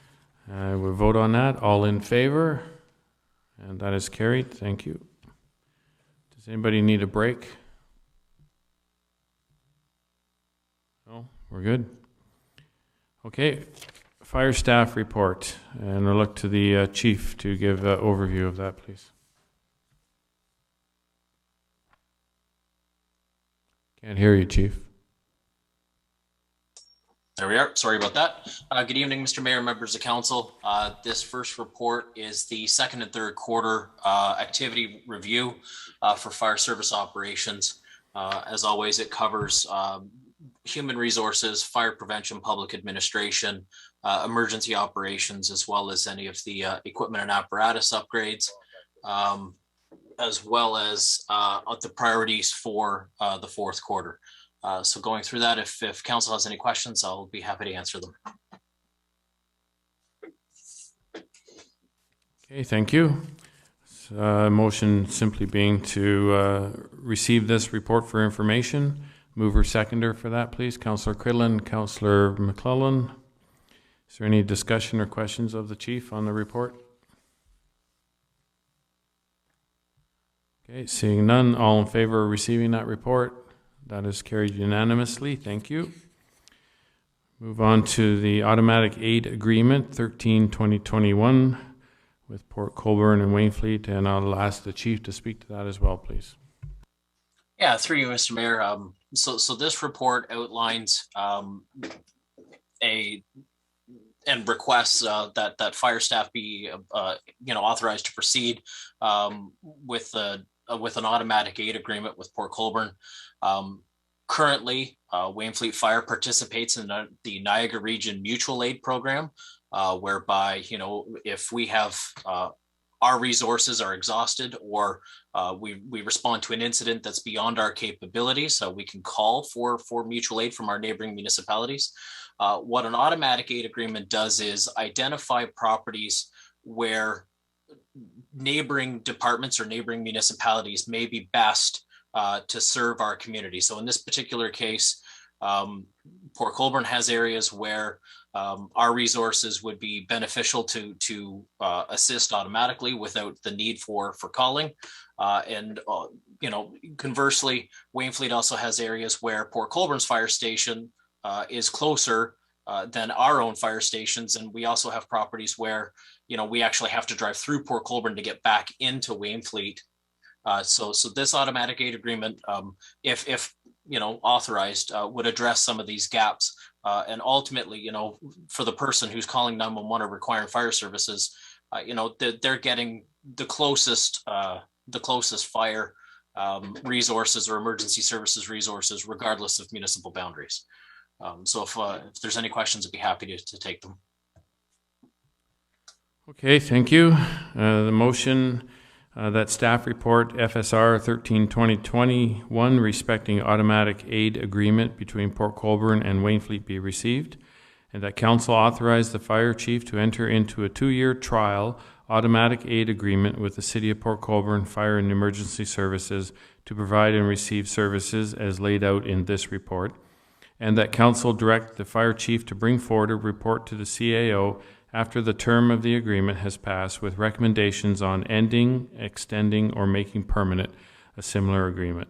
We'll vote on that. All in favor? And that is carried. Thank you. Does anybody need a break? No? We're good? Okay. Fire staff report, and I'll look to the chief to give an overview of that, please. Can't hear you, chief. There we are. Sorry about that. Good evening, Mr. Mayor, members of council. This first report is the second and third quarter activity review for fire service operations. As always, it covers human resources, fire prevention, public administration, emergency operations, as well as any of the equipment and apparatus upgrades, as well as the priorities for the fourth quarter. So going through that, if council has any questions, I'll be happy to answer them. Okay, thank you. Motion simply being to receive this report for information. Mover seconder for that, please. Councillor Cridland, Councillor McClellan. Is there any discussion or questions of the chief on the report? Okay, seeing none, all in favor of receiving that report? That is carried unanimously. Thank you. Move on to the automatic aid agreement 13-2021 with Port Colborne and Wainfleet, and I'll ask the chief to speak to that as well, please. Yeah, through you, Mr. Mayor. So this report outlines and requests that fire staff be authorized to proceed with an automatic aid agreement with Port Colborne. Currently, Wainfleet Fire participates in the Niagara Region Mutual Aid Program, whereby, if we have our resources are exhausted or we respond to an incident that's beyond our capabilities, so we can call for mutual aid from our neighboring municipalities. What an automatic aid agreement does is identify properties where neighboring departments or neighboring municipalities may be best to serve our community. So in this particular case, Port Colborne has areas where our resources would be beneficial to assist automatically without the need for calling. Conversely, Wainfleet also has areas where Port Colborne's fire station is closer than our own fire stations. And we also have properties where, we actually have to drive through Port Colborne to get back into Wainfleet. So this automatic aid agreement, if authorized, would address some of these gaps. And ultimately, for the person who's calling 911 or requiring fire services, they're getting the closest fire resources or emergency services resources, regardless of municipal boundaries. So if there's any questions, I'd be happy to take them. Okay, thank you. The motion that staff report FSR 13-2021 respecting automatic aid agreement between Port Colborne and Wainfleet be received, and that council authorize the fire chief to enter into a 2-year trial automatic aid agreement with the City of Port Colborne Fire and Emergency Services to provide and receive services as laid out in this report, and that council direct the fire chief to bring forward a report to the CAO after the term of the agreement has passed with recommendations on ending, extending, or making permanent a similar agreement.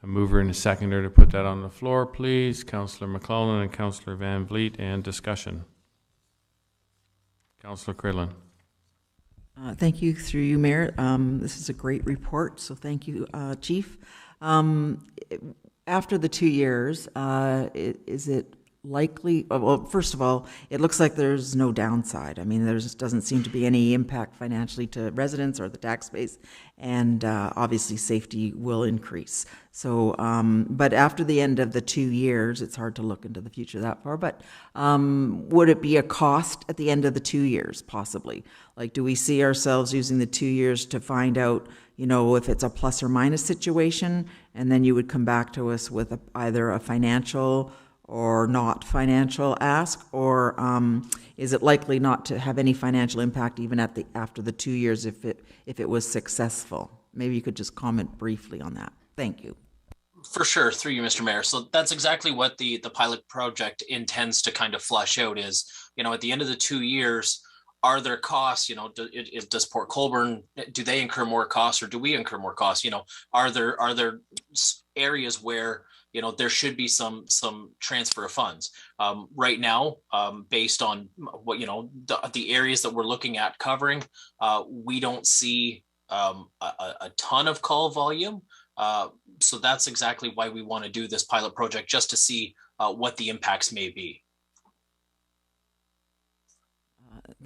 A mover and a seconder to put that on the floor, please. Councillor McClellan and Councillor Van Vliet, and discussion. Councillor Cridland. Thank you, through you, Mayor. This is a great report, so thank you, Chief. After the 2 years, is it likely, well, first of all, it looks like there's no downside. I mean, there doesn't seem to be any impact financially to residents or the tax base, and obviously safety will increase. So, but after the end of the 2 years, it's hard to look into the future that far, but would it be a cost at the end of the 2 years, possibly? Like, do we see ourselves using the 2 years to find out, if it's a plus or minus situation, and then you would come back to us with either a financial or not financial ask, or is it likely not to have any financial impact even after the 2 years if it was successful? Maybe you could just comment briefly on that. Thank you. For sure, through you, Mr. Mayor. So that's exactly what the pilot project intends to kind of flesh out is, at the end of the 2 years, are there costs, does Port Colborne, do they incur more costs or do we incur more costs? Are there areas where there should be some transfer of funds. Right now, based on what the areas that we're looking at covering, we don't see a ton of call volume. So that's exactly why we want to do this pilot project, just to see what the impacts may be.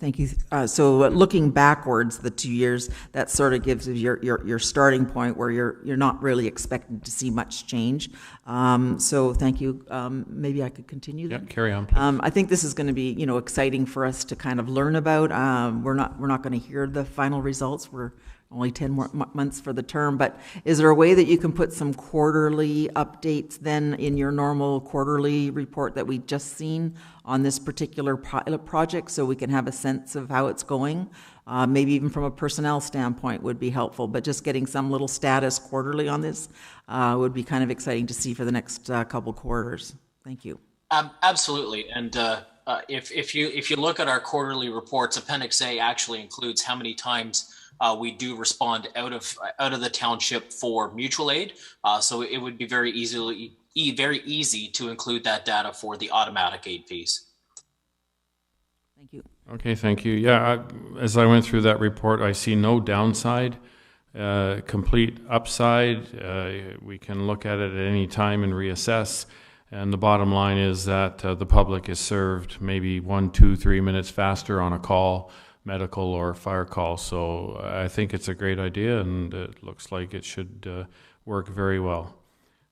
Thank you. So looking backwards, the 2 years, that sort of gives your starting point where you're not really expecting to see much change. So thank you. Maybe I could continue then? Yeah, carry on, please. I think this is going to be, exciting for us to kind of learn about. We're not going to hear the final results. We're only 10 more months for the term, but is there a way that you can put some quarterly updates then in your normal quarterly report that we just seen on this particular pilot project, so we can have a sense of how it's going? Maybe even from a personnel standpoint would be helpful, but just getting some little status quarterly on this would be kind of exciting to see for the next couple quarters. Thank you. Absolutely. And if you look at our quarterly reports, Appendix A actually includes how many times we do respond out of the township for mutual aid. So it would be very easy to include that data for the automatic aid piece. Thank you. Okay, thank you. Yeah, as I went through that report, I see no downside, complete upside. We can look at it at any time and reassess. And the bottom line is that the public is served maybe 1, 2, 3 minutes faster on a call, medical or fire call. So I think it's a great idea, and it looks like it should work very well.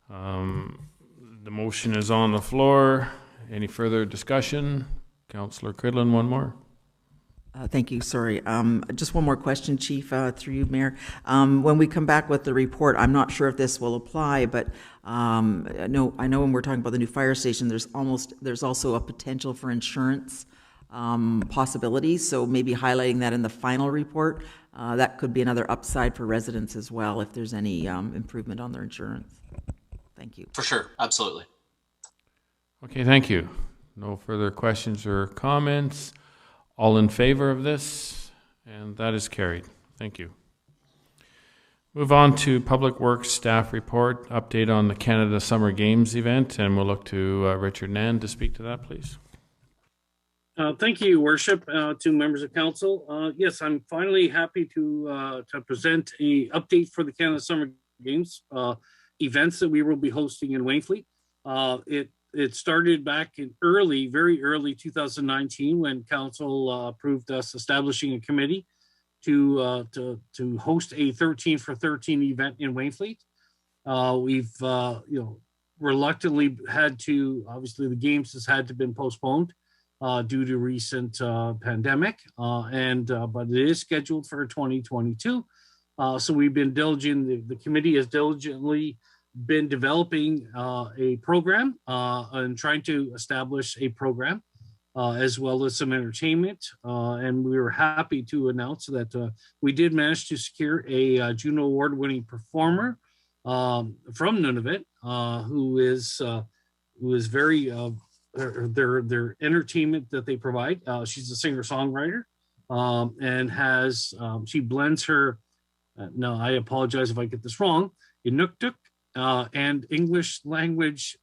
The motion is on the floor. Any further discussion? Councillor Cridlin, one more. Thank you. Sorry. Just one more question, Chief, through you, Mayor. When we come back with the report, I'm not sure if this will apply, but I know when we're talking about the new fire station, there's also a potential for insurance possibilities. So maybe highlighting that in the final report, that could be another upside for residents as well if there's any improvement on their insurance. Thank you. For sure. Absolutely. Okay, thank you. No further questions or comments. All in favor of this? And that is carried. Thank you. Move on to Public Works Staff Report, update on the Canada Summer Games event, and we'll look to Richard Nand to speak to that, please. Thank you, Worship, to members of council. Yes, I'm finally happy to present a update for the Canada Summer Games events that we will be hosting in Wainfleet. It started back in very early 2019 when council approved us establishing a committee to host a 13 for 13 event in Wainfleet. We've reluctantly had to, obviously the games has had to been postponed due to recent pandemic, but it is scheduled for 2022. So we've been diligent. The committee has diligently been developing a program and trying to establish a program as well as some entertainment. And we were happy to announce that we did manage to secure a Juno Award-winning performer from Nunavut, who is very their entertainment that they provide. She's a singer-songwriter and has she blends her. No, I apologize if I get this wrong. Inuktitut and English language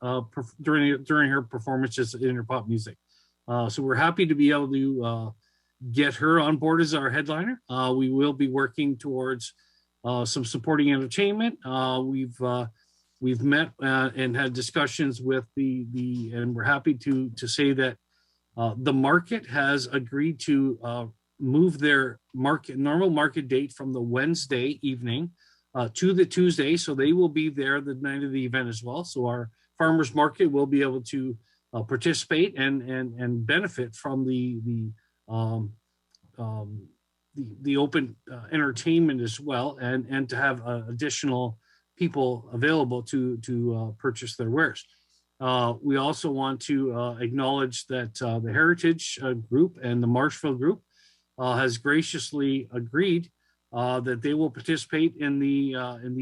during her performances in her pop music. So we're happy to be able to get her on board as our headliner. We will be working towards some supporting entertainment. We've met and had discussions with and we're happy to say that the market has agreed to move their normal market date from the Wednesday evening to the Tuesday, so they will be there the night of the event as well. So our farmers market will be able to participate and benefit from the open entertainment as well, and to have additional people available to purchase their wares. We also want to acknowledge that the Heritage Group and the Marshfield Group has graciously agreed that they will participate in the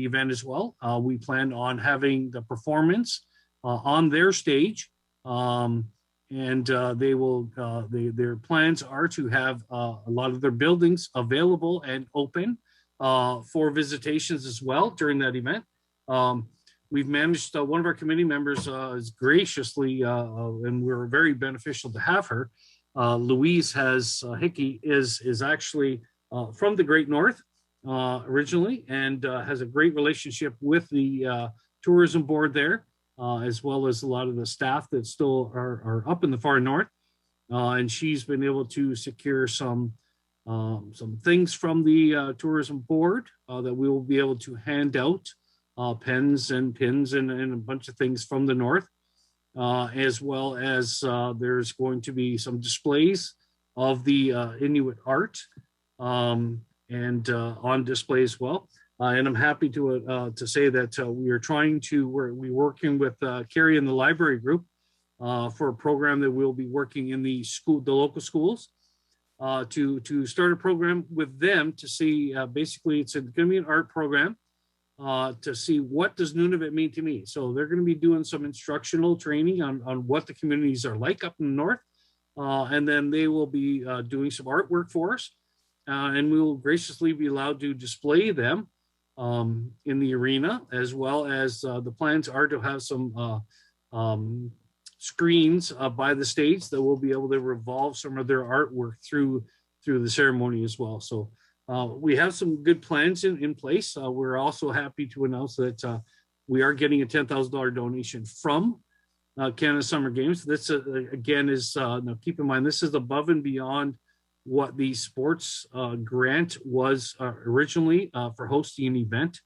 event as well. We plan on having the performance on their stage, and they will. Their plans are to have a lot of their buildings available and open for visitations as well during that event. we've managed, one of our committee members is graciously, and we're very beneficial to have her. Louise Hickey is actually from the Great North originally, and has a great relationship with the tourism board there, as well as a lot of the staff that still are up in the far north. And she's been able to secure some things from the tourism board that we will be able to hand out, pens and pins and a bunch of things from the north, as well as there's going to be some displays of the Inuit art and on display as well. And I'm happy to say that we're working with Carrie and the library group for a program that we'll be working in the local schools to start a program with them to see, basically it's going to be an art program to see what does Nunavut mean to me. So they're going to be doing some instructional training on what the communities are like up in the north. And then they will be doing some artwork for us. And we will graciously be allowed to display them in the arena, as well as the plans are to have some screens by the stage that will be able to revolve some of their artwork through the ceremony as well. So we have some good plans in place. We're also happy to announce that we are getting a $10,000 donation from Canada Summer Games. This again is, now keep in mind, this is above and beyond what the sports grant was originally for hosting an event.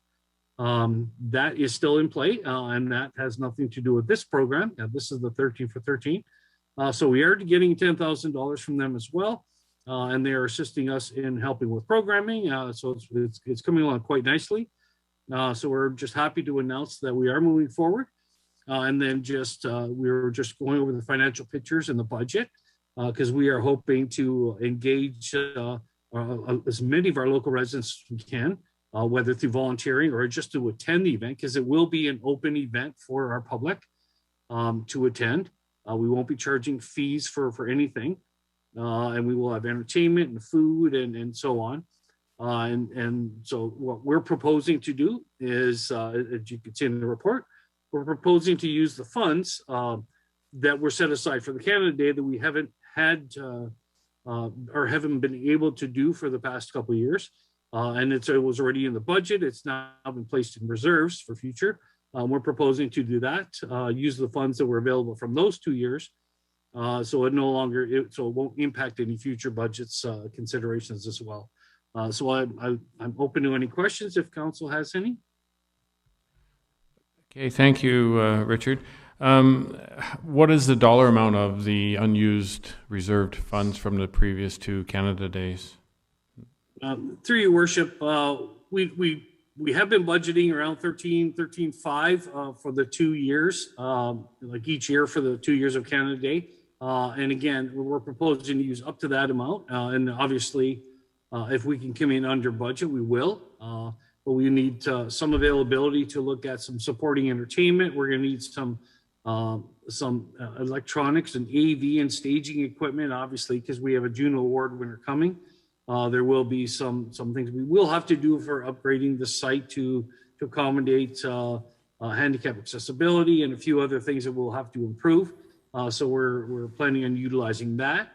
That is still in play, and that has nothing to do with this program. This is the 13 for 13. So we are getting $10,000 from them as well, and they are assisting us in helping with programming. So it's coming along quite nicely. So we're just happy to announce that we are moving forward. And then we were just going over the financial pictures and the budget, because we are hoping to engage as many of our local residents as we can, whether through volunteering or just to attend the event, because it will be an open event for our public to attend. We won't be charging fees for anything, and we will have entertainment and food and so on. And so what we're proposing to do is, as you can see in the report, we're proposing to use the funds that were set aside for the Canada Day that we haven't had or haven't been able to do for the past couple of years. And it was already in the budget. It's now been placed in reserves for future. We're proposing to do that, use the funds that were available from those 2 years. So it won't impact any future budgets considerations as well. So I'm open to any questions if council has any. Okay, thank you, Richard. What is the dollar amount of the unused reserved funds from the previous 2 Canada Days? Through your worship, we have been budgeting around 13.5 for the 2 years, like each year for the 2 years of Canada Day. And again, we're proposing to use up to that amount. And obviously, if we can come in under budget, we will. But we need some availability to look at some supporting entertainment. We're going to need some electronics and AV and staging equipment, obviously, because we have a Juno Award winner coming. There will be some things we will have to do for upgrading the site to accommodate handicap accessibility and a few other things that we'll have to improve. So we're planning on utilizing that,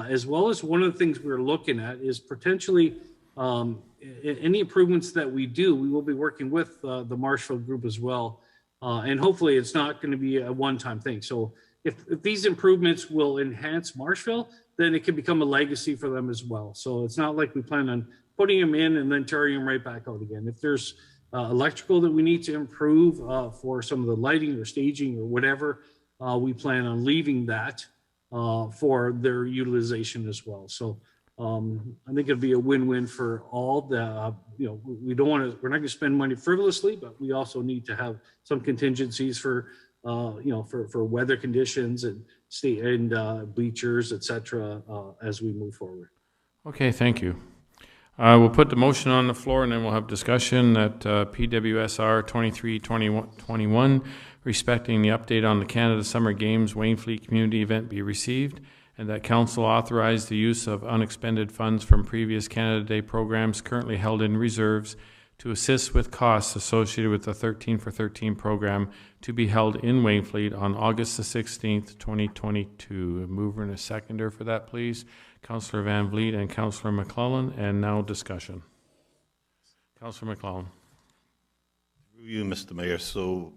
as well as one of the things we're looking at is potentially any improvements that we do. We will be working with the Marshfield group as well, and hopefully it's not going to be a one-time thing. So if these improvements will enhance Marshfield, then it can become a legacy for them as well. So it's not like we plan on putting them in and then tearing them right back out again. If there's electrical that we need to improve for some of the lighting or staging or whatever, we plan on leaving that for their utilization as well. So I think it'd be a win-win for all. We're not going to spend money frivolously, but we also need to have some contingencies for weather conditions and bleachers, etc. As we move forward. Okay, thank you. We'll put the motion on the floor and then we'll have discussion that PWSR 2321 respecting the update on the Canada Summer Games Wainfleet community event be received, and that council authorize the use of unexpended funds from previous Canada Day programs currently held in reserves to assist with costs associated with the 13 for 13 program to be held in Wainfleet on August the 16th, 2022. A mover and a seconder for that, please. Councillor Van Vliet and Councillor McClellan, and now discussion. Councillor McClellan. Through you, Mr. Mayor. So,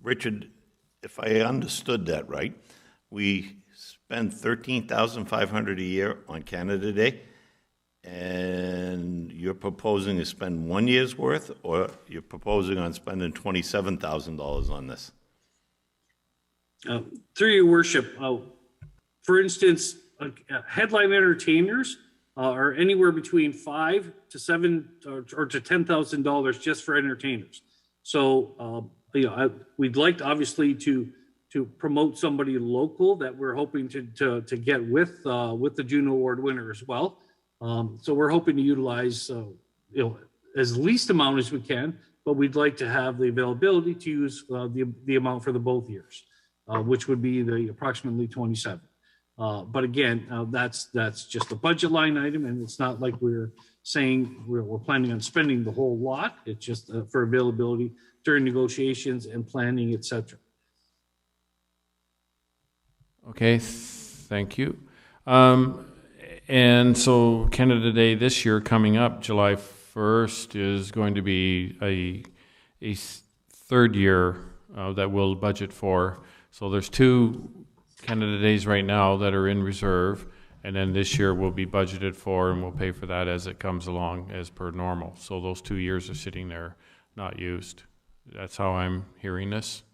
Richard, if I understood that right, we spend $13,500 a year on Canada Day, and you're proposing to spend 1 year's worth, or you're proposing on spending $27,000 on this? Through your worship, for instance, headline entertainers are anywhere between $5,000 to $7,000 or to $10,000 just for entertainers. So, we'd like to, obviously to promote somebody local that we're hoping to get with the Juno Award winner as well. So we're hoping to utilize as least amount as we can, but we'd like to have the availability to use the amount for the both years, which would be the approximately 27. But again, that's just a budget line item, and it's not like we're saying we're planning on spending the whole lot. It's just for availability during negotiations and planning, etc. Okay, thank you. And so Canada Day this year coming up, July 1st, is going to be a third year that we'll budget for. So there's 2 Canada Days right now that are in reserve, and then this year will be budgeted for, and we'll pay for that as it comes along as per normal. So those 2 years are sitting there not used. That's how I'm hearing this.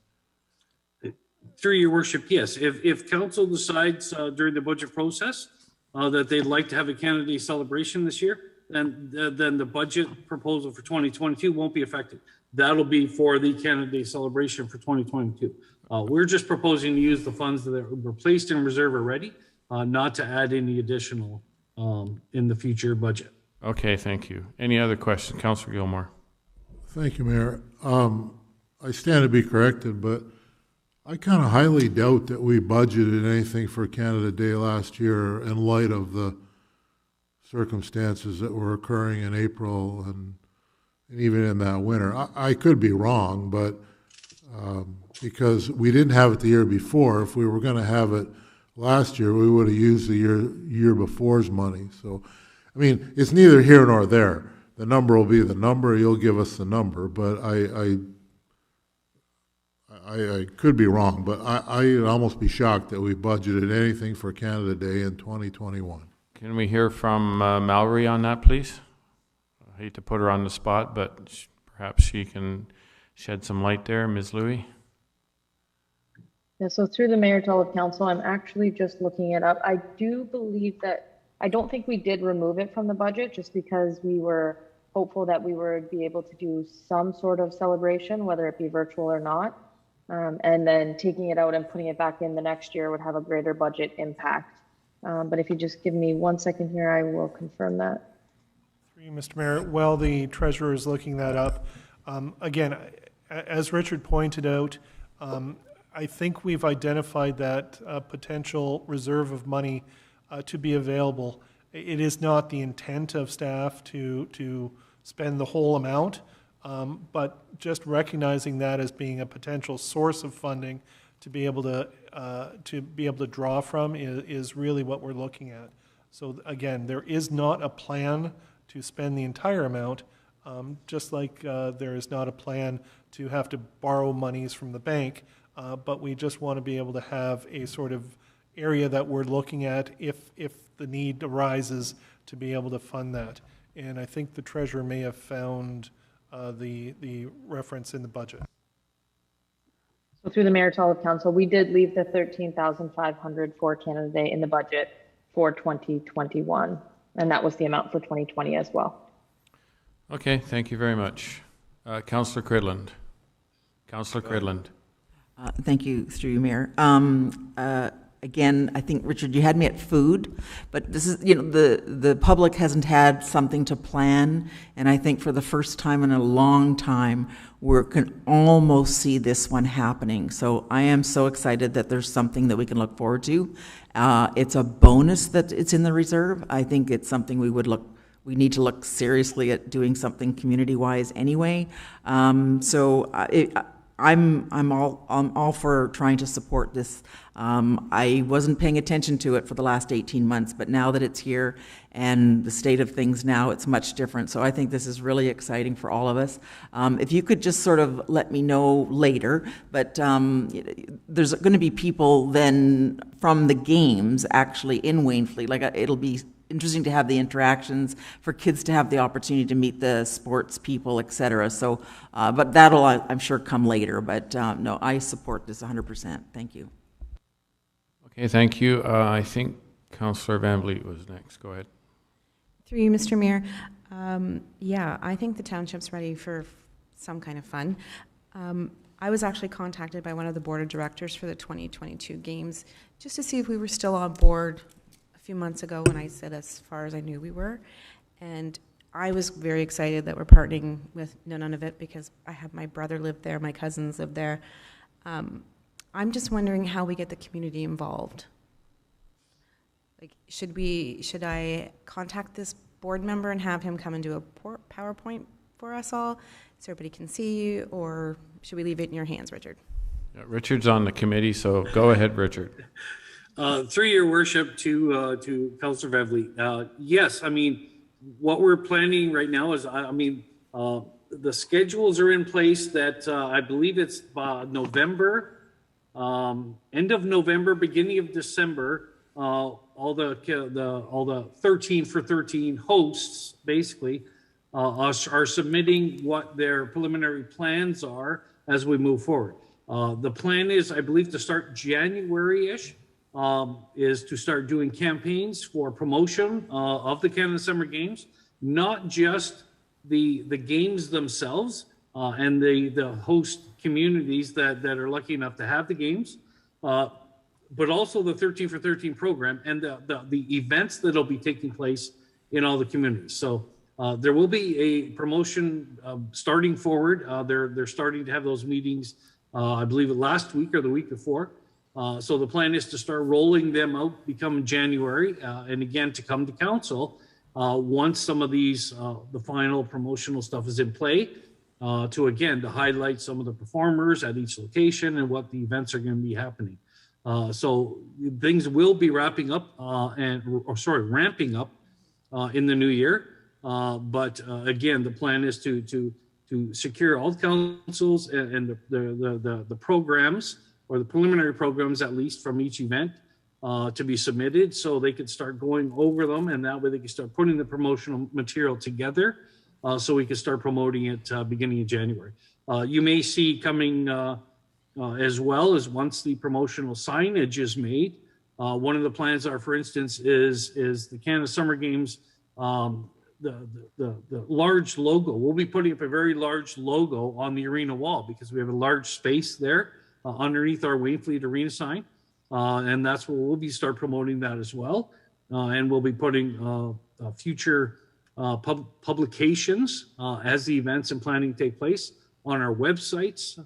Through your worship, yes. If council decides during the budget process that they'd like to have a Canada Day celebration this year, then the budget proposal for 2022 won't be affected. That'll be for the Canada Day celebration for 2022. We're just proposing to use the funds that were placed in reserve already, not to add any additional in the future budget. Okay, thank you. Any other questions? Councillor Gilmore. Thank you, Mayor. I stand to be corrected, but I kind of highly doubt that we budgeted anything for Canada Day last year in light of the circumstances that were occurring in April and even in that winter. I could be wrong, but because we didn't have it the year before. If we were going to have it last year, we would have used the year before's money. So, I mean, it's neither here nor there. The number will be the number. You'll give us the number, but I could be wrong, but I'd almost be shocked that we budgeted anything for Canada Day in 2021. Can we hear from Mallory on that, please? I hate to put her on the spot, but perhaps she can shed some light there. Ms. Louie? Yeah, so through the mayor to all of council, I'm actually just looking it up. I do believe that, I don't think we did remove it from the budget just because we were hopeful that we would be able to do some sort of celebration, whether it be virtual or not. And then taking it out and putting it back in the next year would have a greater budget impact. But if you just give me 1 second here, I will confirm that. Through you, Mr. Mayor, while the treasurer is looking that up, again, as Richard pointed out, I think we've identified that potential reserve of money to be available. It is not the intent of staff to spend the whole amount, but just recognizing that as being a potential source of funding to be able to draw from is really what we're looking at. So again, there is not a plan to spend the entire amount, just like there is not a plan to have to borrow monies from the bank, but we just want to be able to have a sort of area that we're looking at if the need arises to be able to fund that. And I think the treasurer may have found the reference in the budget. So through the mayor to all of council, we did leave the $13,500 for Canada Day in the budget for 2021, and that was the amount for 2020 as well. Okay, thank you very much. Councillor Cridland. Councillor Cridland. Thank you, through you, Mayor. Again, I think, Richard, you had me at food, but this is, the public hasn't had something to plan, and I think for the first time in a long time, we can almost see this one happening. So I am so excited that there's something that we can look forward to. It's a bonus that it's in the reserve. I think it's something we we need to look seriously at doing something community-wise anyway. I'm all for trying to support this. I wasn't paying attention to it for the last 18 months, but now that it's here and the state of things now, it's much different. So I think this is really exciting for all of us. If you could just sort of let me know later, but there's going to be people then from the games actually in Wainfleet. Like it'll be interesting to have the interactions for kids to have the opportunity to meet the sports people, et cetera. So, but that'll, I'm sure, come later. But no, I support this 100%. Thank you. Okay, thank you. I think Councillor Van Vliet was next. Go ahead. Through you, Mr. Mayor. Yeah, I think the township's ready for some kind of fun. I was actually contacted by one of the board of directors for the 2022 games just to see if we were still on board a few months ago when I said as far as I knew we were. And I was very excited that we're partnering with Nunavut because I have my brother live there, my cousins live there. I'm just wondering how we get the community involved. Like, should I contact this board member and have him come and do a PowerPoint for us all so everybody can see, or should we leave it in your hands, Richard? Yeah, Richard's on the committee, so go ahead, Richard. Through your worship to Councillor Van Vliet. Yes, I mean, what we're planning right now is, the schedules are in place that I believe it's November, end of November, beginning of December. All the 13 for 13 hosts basically are submitting what their preliminary plans are as we move forward. The plan is, I believe, to start January-ish. Is to start doing campaigns for promotion of the Canada Summer Games, not just the games themselves and the host communities that are lucky enough to have the games, but also the 13 for 13 program and the events that'll be taking place in all the communities. So there will be a promotion starting forward. They're starting to have those meetings, I believe last week or the week before. So the plan is to start rolling them out, become January, and again to come to council once some of these, the final promotional stuff is in play, to highlight some of the performers at each location and what the events are going to be happening. So things will be ramping up in the new year. But again, the plan is to secure all councils and the programs, or the preliminary programs at least from each event to be submitted so they could start going over them, and that way they can start putting the promotional material together so we can start promoting it beginning of January. You may see coming as well as once the promotional signage is made. One of the plans are, for instance, is the Canada Summer Games, the large logo. We'll be putting up a very large logo on the arena wall because we have a large space there underneath our Wainfleet arena sign, and that's where we'll be start promoting that as well. And we'll be putting future publications as the events and planning take place on our websites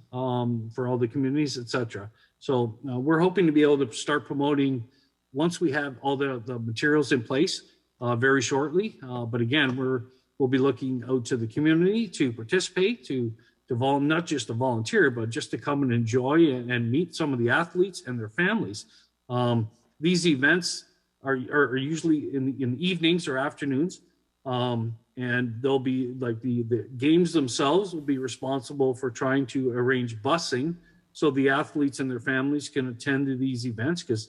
for all the communities, etc. So we're hoping to be able to start promoting once we have all the materials in place very shortly. But again, we'll be looking out to the community to participate, to not just to volunteer, but just to come and enjoy and meet some of the athletes and their families. These events are usually in the evenings or afternoons, and they'll be like the games themselves will be responsible for trying to arrange busing so the athletes and their families can attend to these events, because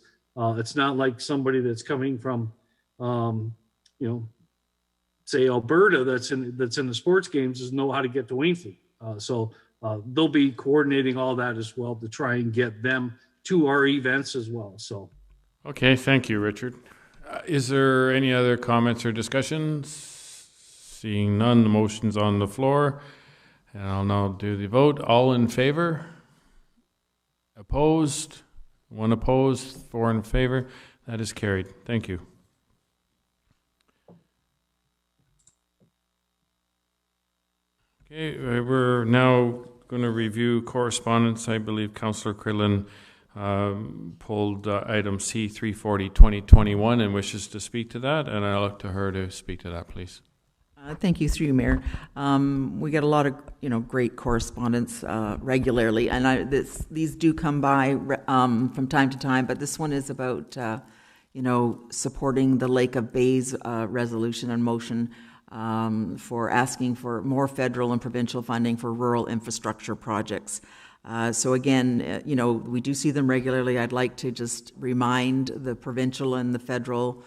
it's not like somebody that's coming from, say Alberta that's in the sports games doesn't know how to get to Wainfleet. So they'll be coordinating all that as well to try and get them to our events as well. So, okay, thank you, Richard. Is there any other comments or discussions? Seeing none, the motion's on the floor, and I'll now do the vote. All in favor? Opposed? One opposed, 4 in favor. That is carried. Thank you. Okay, we're now going to review correspondence. I believe Councillor Crillon pulled item C 340 2021 and wishes to speak to that, and I look to her to speak to that, please. Thank you, through you, Mayor. We get a lot of, great correspondence regularly, and these do come by from time to time, but this one is about, supporting the Lake of Bays resolution and motion for asking for more federal and provincial funding for rural infrastructure projects. So again, we do see them regularly. I'd like to just remind the provincial and the federal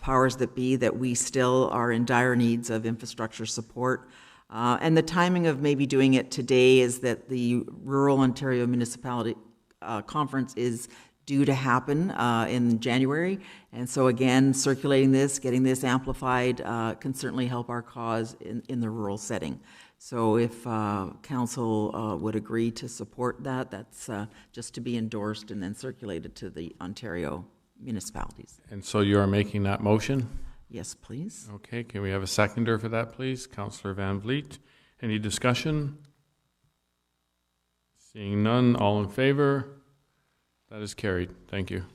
powers that be that we still are in dire needs of infrastructure support. And the timing of maybe doing it today is that the Rural Ontario Municipality Conference is due to happen in January. And so again, circulating this, getting this amplified can certainly help our cause in the rural setting. So if council would agree to support that, that's just to be endorsed and then circulated to the Ontario municipalities. And so you are making that motion? Yes, please. Okay, can we have a seconder for that, please? Councillor Van Vliet. Any discussion? Seeing none, all in favor? That is carried. Thank you.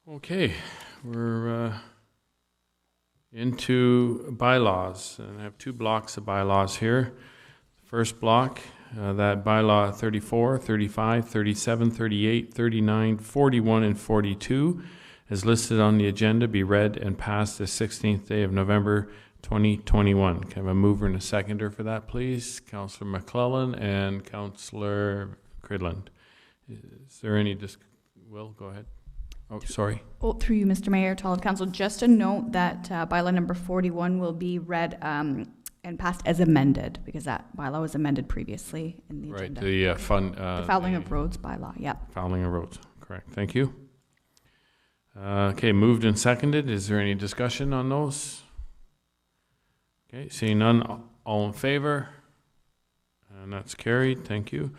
Okay, we're into bylaws, and I have two blocks of bylaws here. First block, that bylaw 34, 35, 37, 38, 39, 41, and 42 is listed on the agenda, be read and passed the 16th day of November 2021. Can I have a mover and a seconder for that, please? Councillor McClellan and Councillor Cridland. Is there any Will, go ahead. Oh, sorry. Oh, through you, Mr. Mayor, to all of council, just a note that bylaw number 41 will be read and passed as amended, because that bylaw was amended previously in the agenda. Right, the fouling of roads bylaw, yeah. Fouling of roads, correct. Thank you. Okay, moved and seconded. Is there any discussion on those? Okay, seeing none, all in favor? And that's carried. Thank you.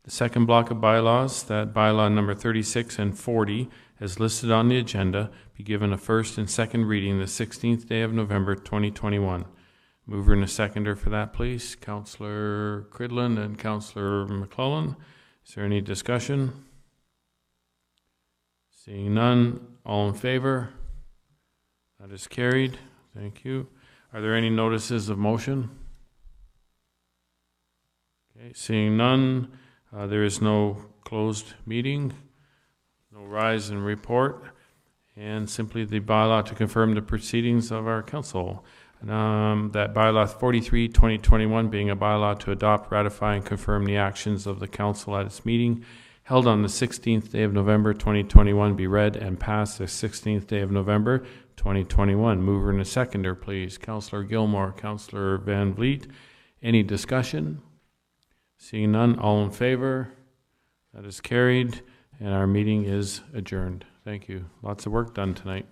The second block of bylaws, that bylaw number 36 and 40, as listed on the agenda, be given a first and second reading the 16th day of November 2021. Mover and a seconder for that, please. Councillor Cridland and Councillor McClellan. Is there any discussion? Seeing none, all in favor? That is carried. Thank you. Are there any notices of motion? Okay, seeing none, there is no closed meeting, no rise and report, and simply the bylaw to confirm the proceedings of our council. That bylaw 43, 2021 being a bylaw to adopt, ratify, and confirm the actions of the council at its meeting held on the 16th day of November 2021 be read and passed the 16th day of November 2021. Mover and a seconder, please. Councillor Gilmore, Councillor Van Vliet. Any discussion? Seeing none, all in favor? That is carried, and our meeting is adjourned. Thank you. Lots of work done tonight.